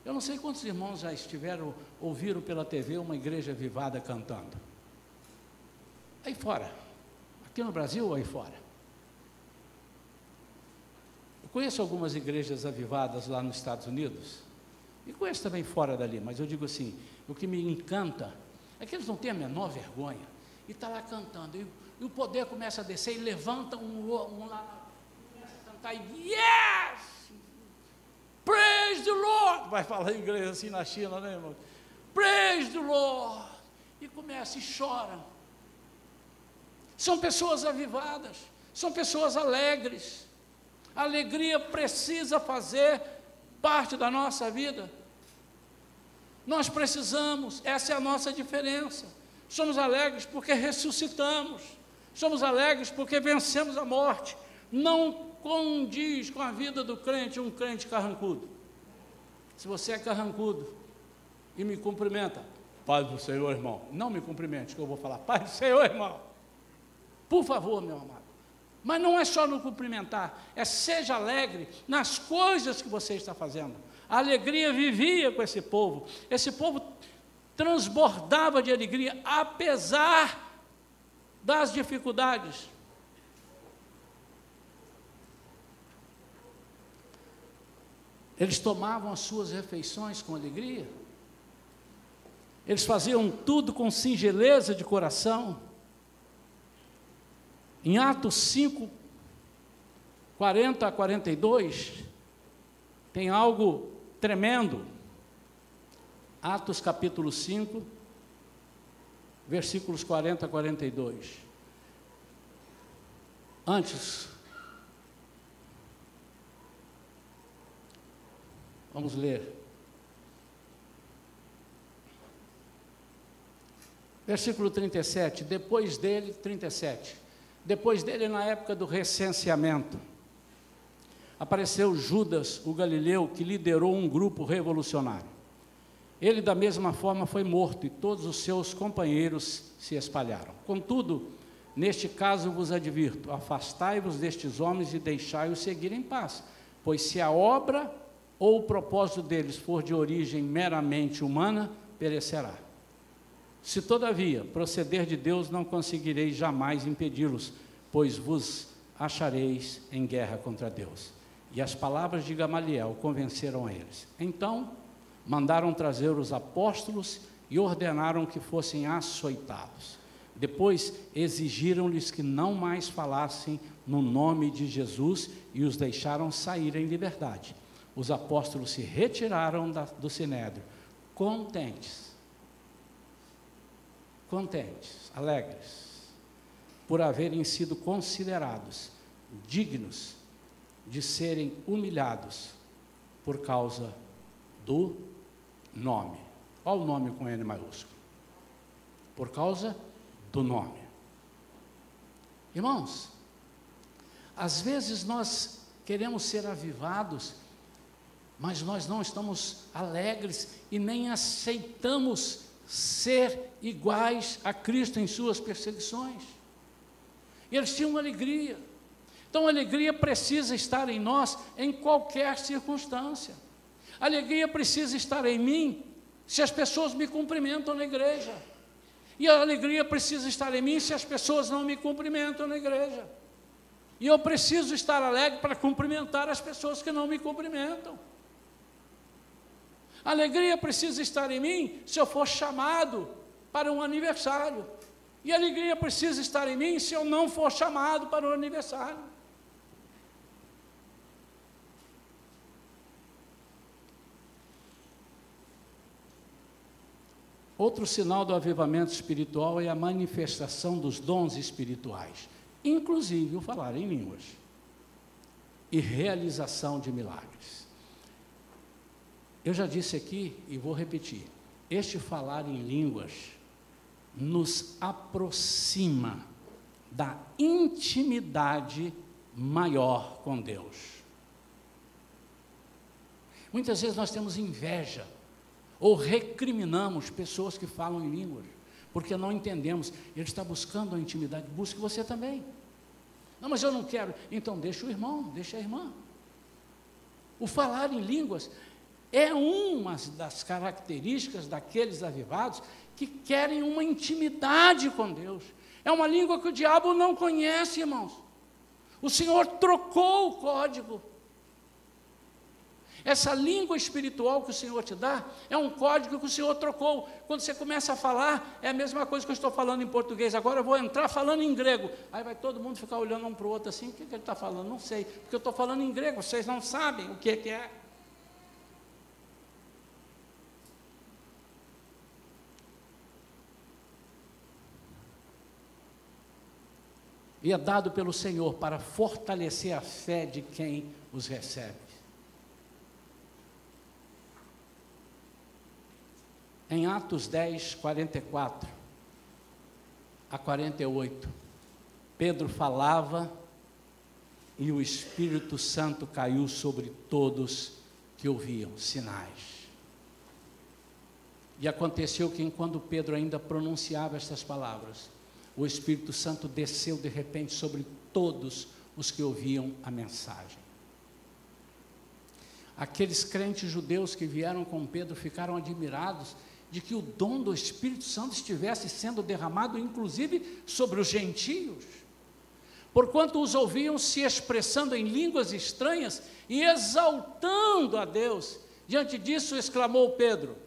Eu não sei quantos irmãos já ouviram pela TV uma igreja avivada cantando. Aí fora, aqui no Brasil ou aí fora? Eu conheço algumas igrejas avivadas lá nos Estados Unidos, e conheço também fora dali, mas eu digo assim, o que me encanta é que eles não têm a menor vergonha, e está lá cantando, e o poder começa a descer, e levanta um lá, começa a cantar, e yes! Praise the Lord! Vai falar em inglês assim na China, né, irmão? Praise the Lord! E começa e chora. São pessoas avivadas, são pessoas alegres. A alegria precisa fazer parte da nossa vida. Nós precisamos, essa é a nossa diferença. Somos alegres porque ressuscitamos, somos alegres porque vencemos a morte. Não condiz com a vida do crente um crente carrancudo. Se você é carrancudo e me cumprimenta, paz do Senhor, irmão, não me cumprimente, que eu vou falar, paz do Senhor, irmão, por favor, meu amado. Mas não é só no cumprimentar, é seja alegre nas coisas que você está fazendo. A alegria vivia com esse povo transbordava de alegria, apesar das dificuldades. Eles tomavam as suas refeições com alegria, eles faziam tudo com singeleza de coração. Em Atos 5, 40 a 42, tem algo tremendo. Atos capítulo 5, versículos 40 a 42. Antes, vamos ler. Versículo 37, depois dele, 37. Depois dele, na época do recenseamento, apareceu Judas, o galileu, que liderou um grupo revolucionário. Ele, da mesma forma, foi morto e todos os seus companheiros se espalharam. Contudo, neste caso vos advirto, afastai-vos destes homens e deixai-os seguir em paz, pois se a obra ou o propósito deles for de origem meramente humana, perecerá. Se, todavia, proceder de Deus, não conseguireis jamais impedi-los, pois vos achareis em guerra contra Deus. E as palavras de Gamaliel convenceram a eles. Então, mandaram trazer os apóstolos e ordenaram que fossem açoitados. Depois, exigiram-lhes que não mais falassem no nome de Jesus e os deixaram sair em liberdade. Os apóstolos se retiraram do sinédrio, contentes, alegres, por haverem sido considerados dignos de serem humilhados por causa do nome. Olha o nome com N maiúsculo. Por causa do nome. Irmãos, às vezes nós queremos ser avivados, mas nós não estamos alegres e nem aceitamos ser iguais a Cristo em suas perseguições. E eles tinham alegria. Então a alegria precisa estar em nós em qualquer circunstância. A alegria precisa estar em mim se as pessoas me cumprimentam na igreja. E a alegria precisa estar em mim se as pessoas não me cumprimentam na igreja. E eu preciso estar alegre para cumprimentar as pessoas que não me cumprimentam. A alegria precisa estar em mim se eu for chamado para um aniversário. E a alegria precisa estar em mim se eu não for chamado para o aniversário. Outro sinal do avivamento espiritual é a manifestação dos dons espirituais, inclusive o falar em línguas e realização de milagres. Eu já disse aqui e vou repetir, este falar em línguas nos aproxima da intimidade maior com Deus. Muitas vezes nós temos inveja ou recriminamos pessoas que falam em línguas. porque não entendemos. Ele está buscando a intimidade, busque você também. Não, mas eu não quero. Então deixa o irmão, deixa a irmã. O falar em línguas é uma das características daqueles avivados que querem uma intimidade com Deus. É uma língua que o diabo não conhece, irmãos. O Senhor trocou o código. Essa língua espiritual que o Senhor te dá, é um código que o Senhor trocou. Quando você começa a falar, é a mesma coisa que eu estou falando em português. Agora eu vou entrar falando em grego. Aí vai todo mundo ficar olhando um para o outro assim, o que ele está falando? Não sei, porque eu estou falando em grego, vocês não sabem o que é. E é dado pelo Senhor para fortalecer a fé de quem os recebe. Em Atos 10, 44 a 48, Pedro falava e o Espírito Santo caiu sobre todos que ouviam, sinais. E aconteceu que enquanto Pedro ainda pronunciava estas palavras, o Espírito Santo desceu de repente sobre todos os que ouviam a mensagem. Aqueles crentes judeus que vieram com Pedro ficaram admirados de que o dom do Espírito Santo estivesse sendo derramado, inclusive, sobre os gentios. Porquanto os ouviam se expressando em línguas estranhas e exaltando a Deus. Diante disso, exclamou Pedro: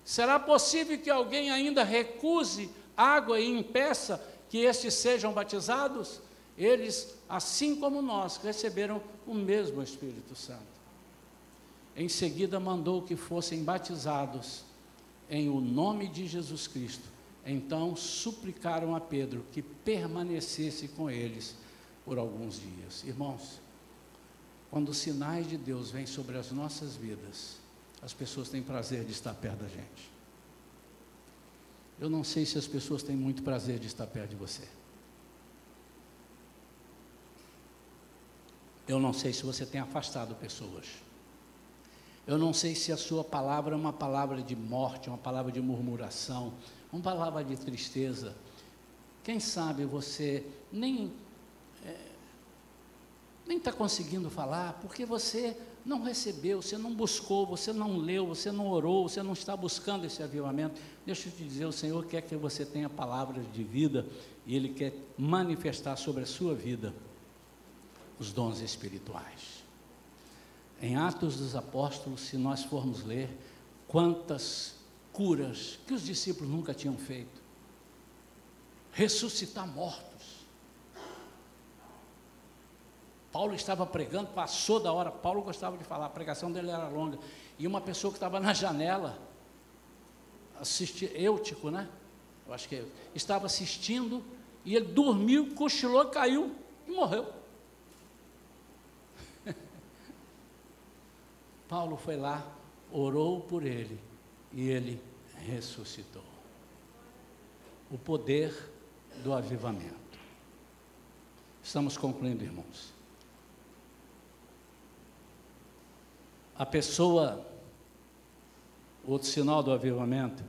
será possível que alguém ainda recuse água e impeça que estes sejam batizados? Eles, assim como nós, receberam o mesmo Espírito Santo. Em seguida, mandou que fossem batizados em o nome de Jesus Cristo. Então suplicaram a Pedro que permanecesse com eles por alguns dias. Irmãos, quando os sinais de Deus vêm sobre as nossas vidas, as pessoas têm prazer de estar perto da gente. Eu não sei se as pessoas têm muito prazer de estar perto de você. Eu não sei se você tem afastado pessoas. Eu não sei se a sua palavra é uma palavra de morte, uma palavra de murmuração, uma palavra de tristeza. Quem sabe você nem está conseguindo falar, porque você não recebeu, você não buscou, você não leu, você não orou, você não está buscando esse avivamento. Deixa eu te dizer, o Senhor quer que você tenha palavras de vida, e Ele quer manifestar sobre a sua vida os dons espirituais. Em Atos dos Apóstolos, se nós formos ler, quantas curas que os discípulos nunca tinham feito. Ressuscitar mortos. Paulo estava pregando, passou da hora. Paulo gostava de falar, a pregação dele era longa. E uma pessoa que estava na janela, Eutico, né? Eu acho que estava assistindo, e ele dormiu, cochilou, caiu e morreu. Paulo foi lá, orou por ele, e ele ressuscitou. O poder do avivamento. Estamos concluindo, irmãos. A pessoa, outro sinal do avivamento,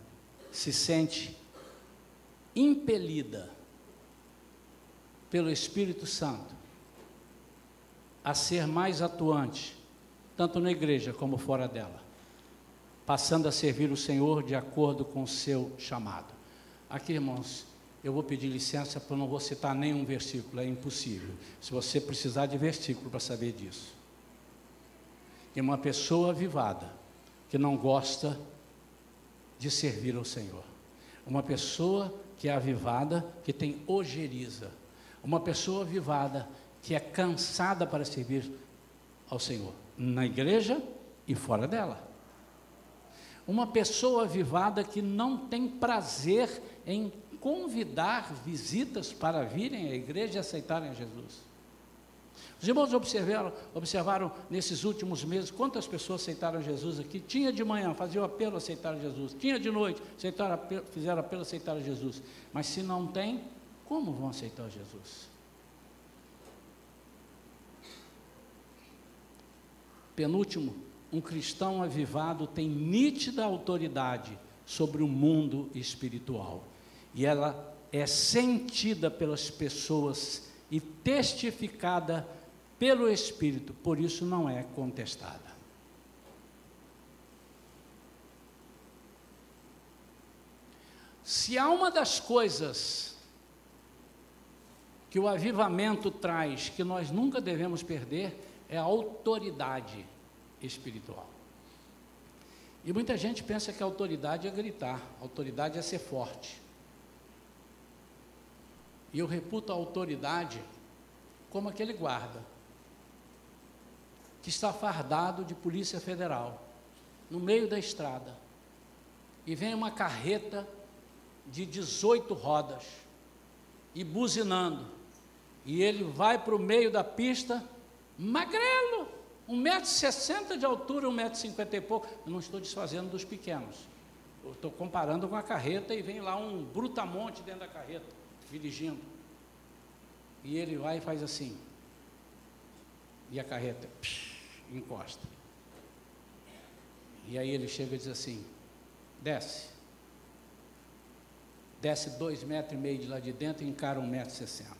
se sente impelida pelo Espírito Santo a ser mais atuante, tanto na igreja como fora dela, passando a servir o Senhor de acordo com o seu chamado. Aqui, irmãos, eu vou pedir licença, porque eu não vou citar nenhum versículo, é impossível. Se você precisar de versículo para saber disso. E uma pessoa avivada, que não gosta de servir ao Senhor. Uma pessoa que é avivada, que tem ojeriza. Uma pessoa avivada, que é cansada para servir ao Senhor, na igreja e fora dela. Uma pessoa avivada que não tem prazer em convidar visitas para virem à igreja e aceitarem a Jesus. Os irmãos observaram nesses últimos meses quantas pessoas aceitaram Jesus aqui. Tinha de manhã, faziam apelo, aceitaram Jesus. Tinha de noite, fizeram apelo, aceitaram Jesus. Mas se não tem, como vão aceitar Jesus? Penúltimo, um cristão avivado tem nítida autoridade sobre o mundo espiritual. e ela é sentida pelas pessoas e testificada pelo Espírito, por isso não é contestada. Se há uma das coisas que o avivamento traz, que nós nunca devemos perder, é a autoridade espiritual. E muita gente pensa que a autoridade é gritar, a autoridade é ser forte. E eu reputo a autoridade como aquele guarda que está fardado de Polícia Federal, no meio da estrada, e vem uma carreta de 18 rodas, e buzinando, e ele vai para o meio da pista, magrelo, 1,60 m de altura, 1,50 m e pouco, eu não estou desfazendo dos pequenos, eu estou comparando com a carreta, e vem lá um brutamonte dentro da carreta, dirigindo, e ele vai e faz assim, e a carreta encosta, e aí ele chega e diz assim, desce 2,5 metros de lá de dentro e encara 1,60 m.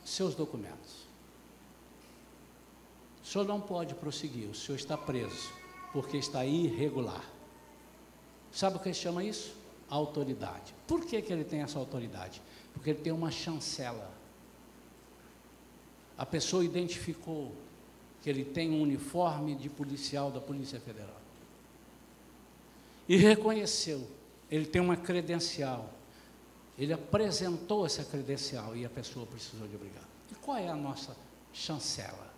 Seus documentos. O senhor não pode prosseguir, o senhor está preso, porque está irregular. Sabe o que se chama isso? Autoridade. Por que ele tem essa autoridade? Porque ele tem uma chancela. A pessoa identificou que ele tem um uniforme de policial da Polícia Federal. E reconheceu, ele tem uma credencial. Ele apresentou essa credencial e a pessoa precisou de obrigar. E qual é a nossa chancela?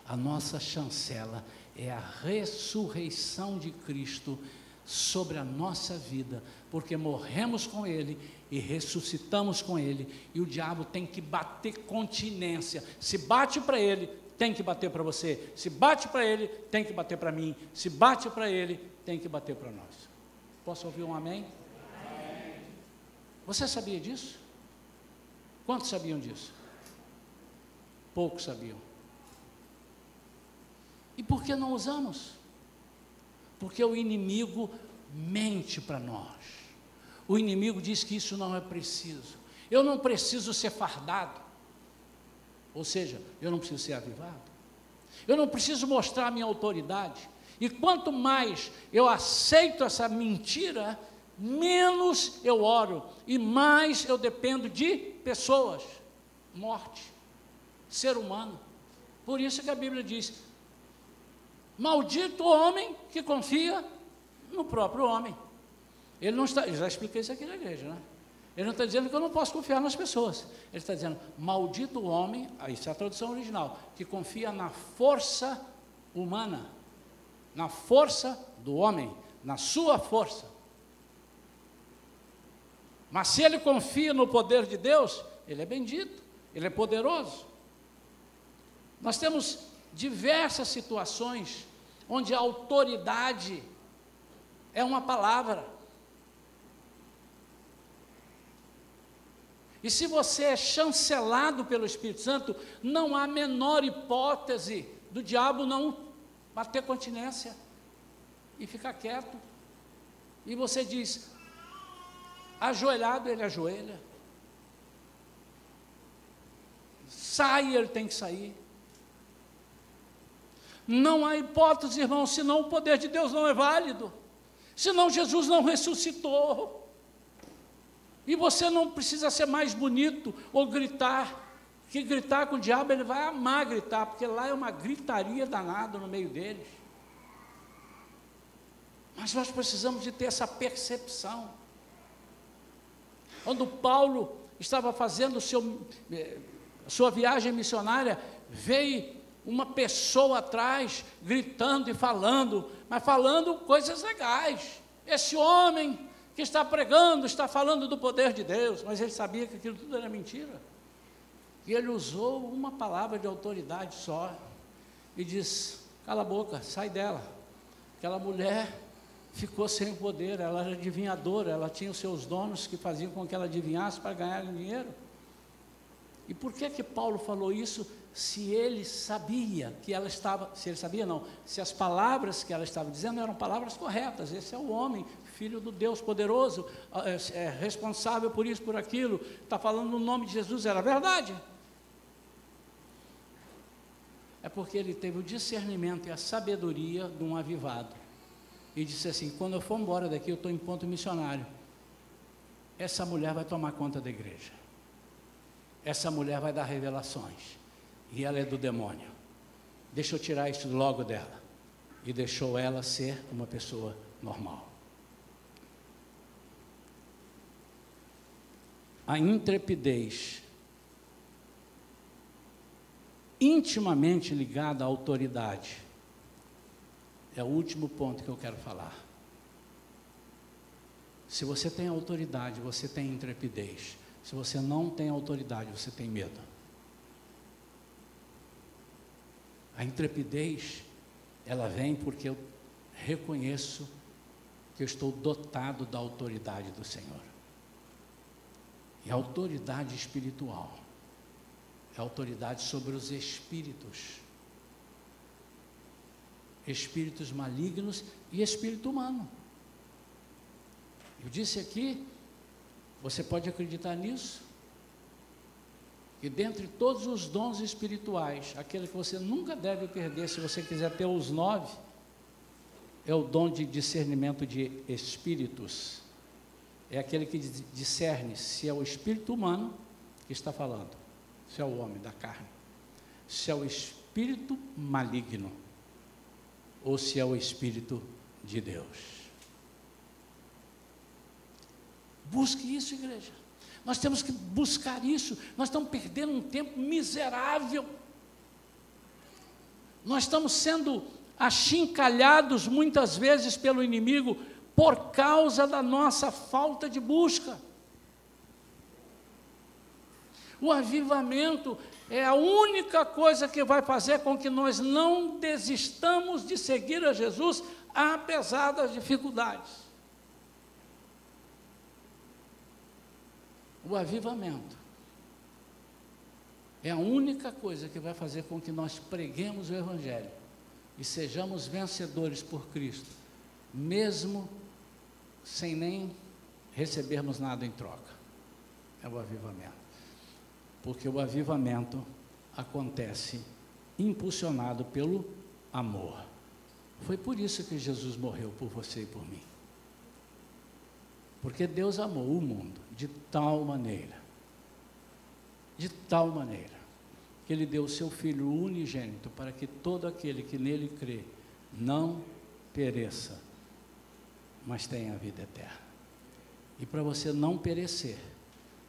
A nossa chancela é a ressurreição de Cristo sobre a nossa vida, porque morremos com Ele e ressuscitamos com Ele, e o diabo tem que bater continência. Se bate para ele, tem que bater para você. Se bate para ele, tem que bater para mim. Se bate para ele, tem que bater para nós. Posso ouvir um amém? Amém. Você sabia disso? Quantos sabiam disso? Poucos sabiam. E por que não usamos? Porque o inimigo mente para nós. O inimigo diz que isso não é preciso. Eu não preciso ser fardado. Ou seja, eu não preciso ser avivado. Eu não preciso mostrar a minha autoridade. E quanto mais eu aceito essa mentira, menos eu oro e mais eu dependo de pessoas, morte, ser humano. Por isso que a Bíblia diz, maldito o homem que confia no próprio homem. Ele não está, eu já expliquei isso aqui na igreja, né? Ele não está dizendo que eu não posso confiar nas pessoas. Ele está dizendo, maldito o homem, isso é a tradução original, que confia na força humana, na força do homem, na sua força. Mas se ele confia no poder de Deus, ele é bendito, ele é poderoso. Nós temos diversas situações onde a autoridade é uma palavra. E se você é chancelado pelo Espírito Santo, não há menor hipótese do diabo não bater continência e ficar quieto. E você diz, ajoelhado, ele ajoelha. Sai, ele tem que sair. Não há hipótese, irmão, senão o poder de Deus não é válido. Senão Jesus não ressuscitou. E você não precisa ser mais bonito ou gritar, que gritar com o diabo ele vai amar gritar, porque lá é uma gritaria danada no meio deles. Mas nós precisamos de ter essa percepção. Quando Paulo estava fazendo sua viagem missionária, veio uma pessoa atrás, gritando e falando, mas falando coisas legais. Esse homem que está pregando, está falando do poder de Deus, mas ele sabia que aquilo tudo era mentira. E ele usou uma palavra de autoridade só, e disse, cala a boca, sai dela. Aquela mulher ficou sem poder, ela era adivinhadora, ela tinha os seus donos que faziam com que ela adivinhasse para ganhar dinheiro. E por que Paulo falou isso, se ele sabia que ela estava, se ele sabia não, se as palavras que ela estava dizendo eram palavras corretas, esse é o homem Filho do Deus poderoso, é responsável por isso, por aquilo, está falando no nome de Jesus, era verdade. É porque ele teve o discernimento e a sabedoria de um avivado, e disse assim: quando eu for embora daqui, eu estou em ponto missionário, essa mulher vai tomar conta da igreja, essa mulher vai dar revelações, e ela é do demônio, deixa eu tirar isso logo dela, e deixou ela ser uma pessoa normal. A intrepidez, intimamente ligada à autoridade, é o último ponto que eu quero falar. Se você tem autoridade, você tem intrepidez. Se você não tem autoridade, você tem medo. A intrepidez, ela vem porque eu reconheço que eu estou dotado da autoridade do Senhor. E a autoridade espiritual é a autoridade sobre os espíritos. Espíritos malignos e espírito humano. Eu disse aqui, você pode acreditar nisso, que dentre todos os dons espirituais, aquele que você nunca deve perder, se você quiser ter os 9, é o dom de discernimento de espíritos. É aquele que discerne se é o espírito humano que está falando, se é o homem da carne, se é o espírito maligno, ou se é o Espírito de Deus. Busque isso, igreja. Nós temos que buscar isso. Nós estamos perdendo um tempo miserável. Nós estamos sendo achincalhados muitas vezes pelo inimigo por causa da nossa falta de busca. O avivamento é a única coisa que vai fazer com que nós não desistamos de seguir a Jesus, apesar das dificuldades. O avivamento é a única coisa que vai fazer com que nós preguemos o Evangelho e sejamos vencedores por Cristo, mesmo sem nem recebermos nada em troca. É o avivamento. Porque o avivamento acontece impulsionado pelo amor. Foi por isso que Jesus morreu por você e por mim. Porque Deus amou o mundo de tal maneira, que Ele deu o seu Filho unigênito para que todo aquele que nele crê não pereça, mas tenha a vida eterna. E para você não perecer,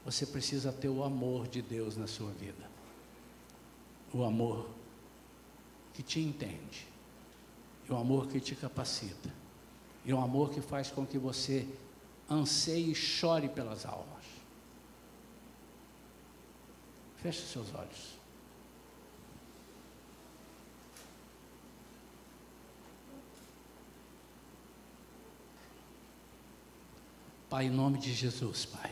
você precisa ter o amor de Deus na sua vida. O amor que te entende, e o amor que te capacita, e o amor que faz com que você anseie e chore pelas almas. Feche seus olhos. Pai, em nome de Jesus, Pai,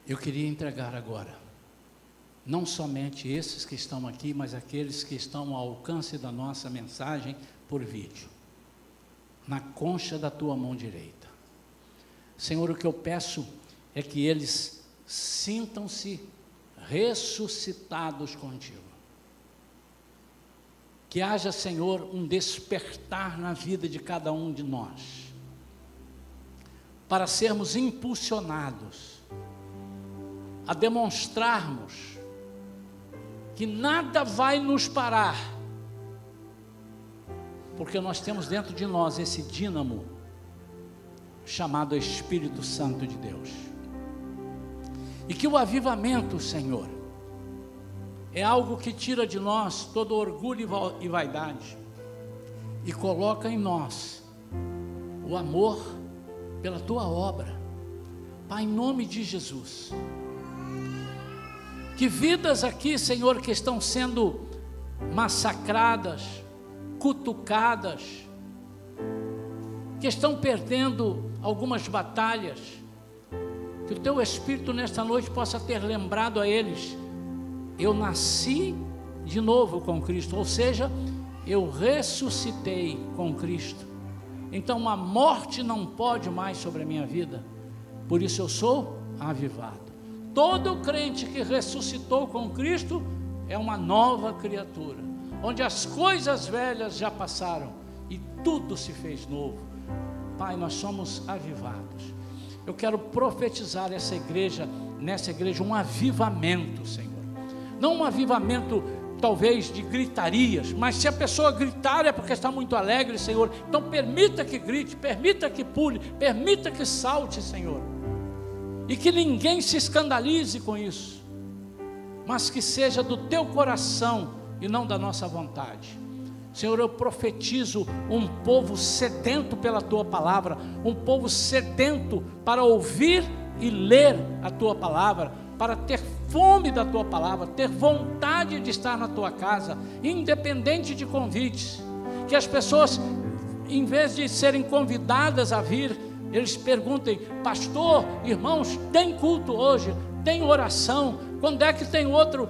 eu queria entregar agora, não somente esses que estão aqui, mas aqueles que estão ao alcance da nossa mensagem por vídeo, na concha da tua mão direita. Senhor, o que eu peço é que eles sintam-se ressuscitados contigo. Que haja, Senhor, um despertar na vida de cada um de nós, para sermos impulsionados a demonstrarmos que nada vai nos parar, porque nós temos dentro de nós esse dínamo chamado Espírito Santo de Deus. E que o avivamento, Senhor, é algo que tira de nós todo orgulho e vaidade e coloca em nós o amor pela tua obra. Pai, em nome de Jesus, que vidas aqui, Senhor, que estão sendo massacradas, cutucadas, que estão perdendo algumas batalhas, que o teu Espírito nesta noite possa ter lembrado a eles: eu nasci de novo com Cristo, ou seja, eu ressuscitei com Cristo, então a morte não pode mais sobre a minha vida, por isso eu sou avivado. Todo crente que ressuscitou com Cristo é uma nova criatura, onde as coisas velhas já passaram e tudo se fez novo. Pai, nós somos avivados. Eu quero profetizar nessa igreja um avivamento, Senhor. Não um avivamento talvez de gritarias, mas se a pessoa gritar é porque está muito alegre, Senhor, então permita que grite, permita que pule, permita que salte, Senhor, e que ninguém se escandalize com isso, mas que seja do teu coração e não da nossa vontade. Senhor, eu profetizo um povo sedento pela tua palavra, um povo sedento para ouvir e ler a tua palavra, para ter fome da tua palavra, ter vontade de estar na tua casa, independente de convites. Que as pessoas, em vez de serem convidadas a vir, eles perguntem: pastor, irmãos, tem culto hoje? Tem oração? Quando é que tem outra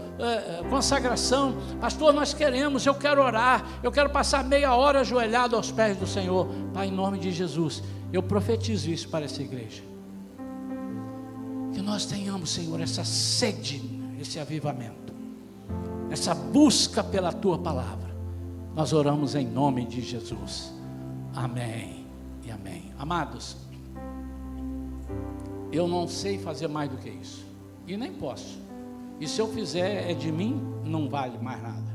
consagração? Pastor, nós queremos, eu quero orar, eu quero passar meia hora ajoelhado aos pés do Senhor. Pai, em nome de Jesus, eu profetizo isso para essa igreja. Que nós tenhamos, Senhor, essa sede, esse avivamento, essa busca pela tua palavra. Nós oramos em nome de Jesus. Amém e amém. Amados, eu não sei fazer mais do que isso, e nem posso. E se eu fizer é de mim, não vale mais nada.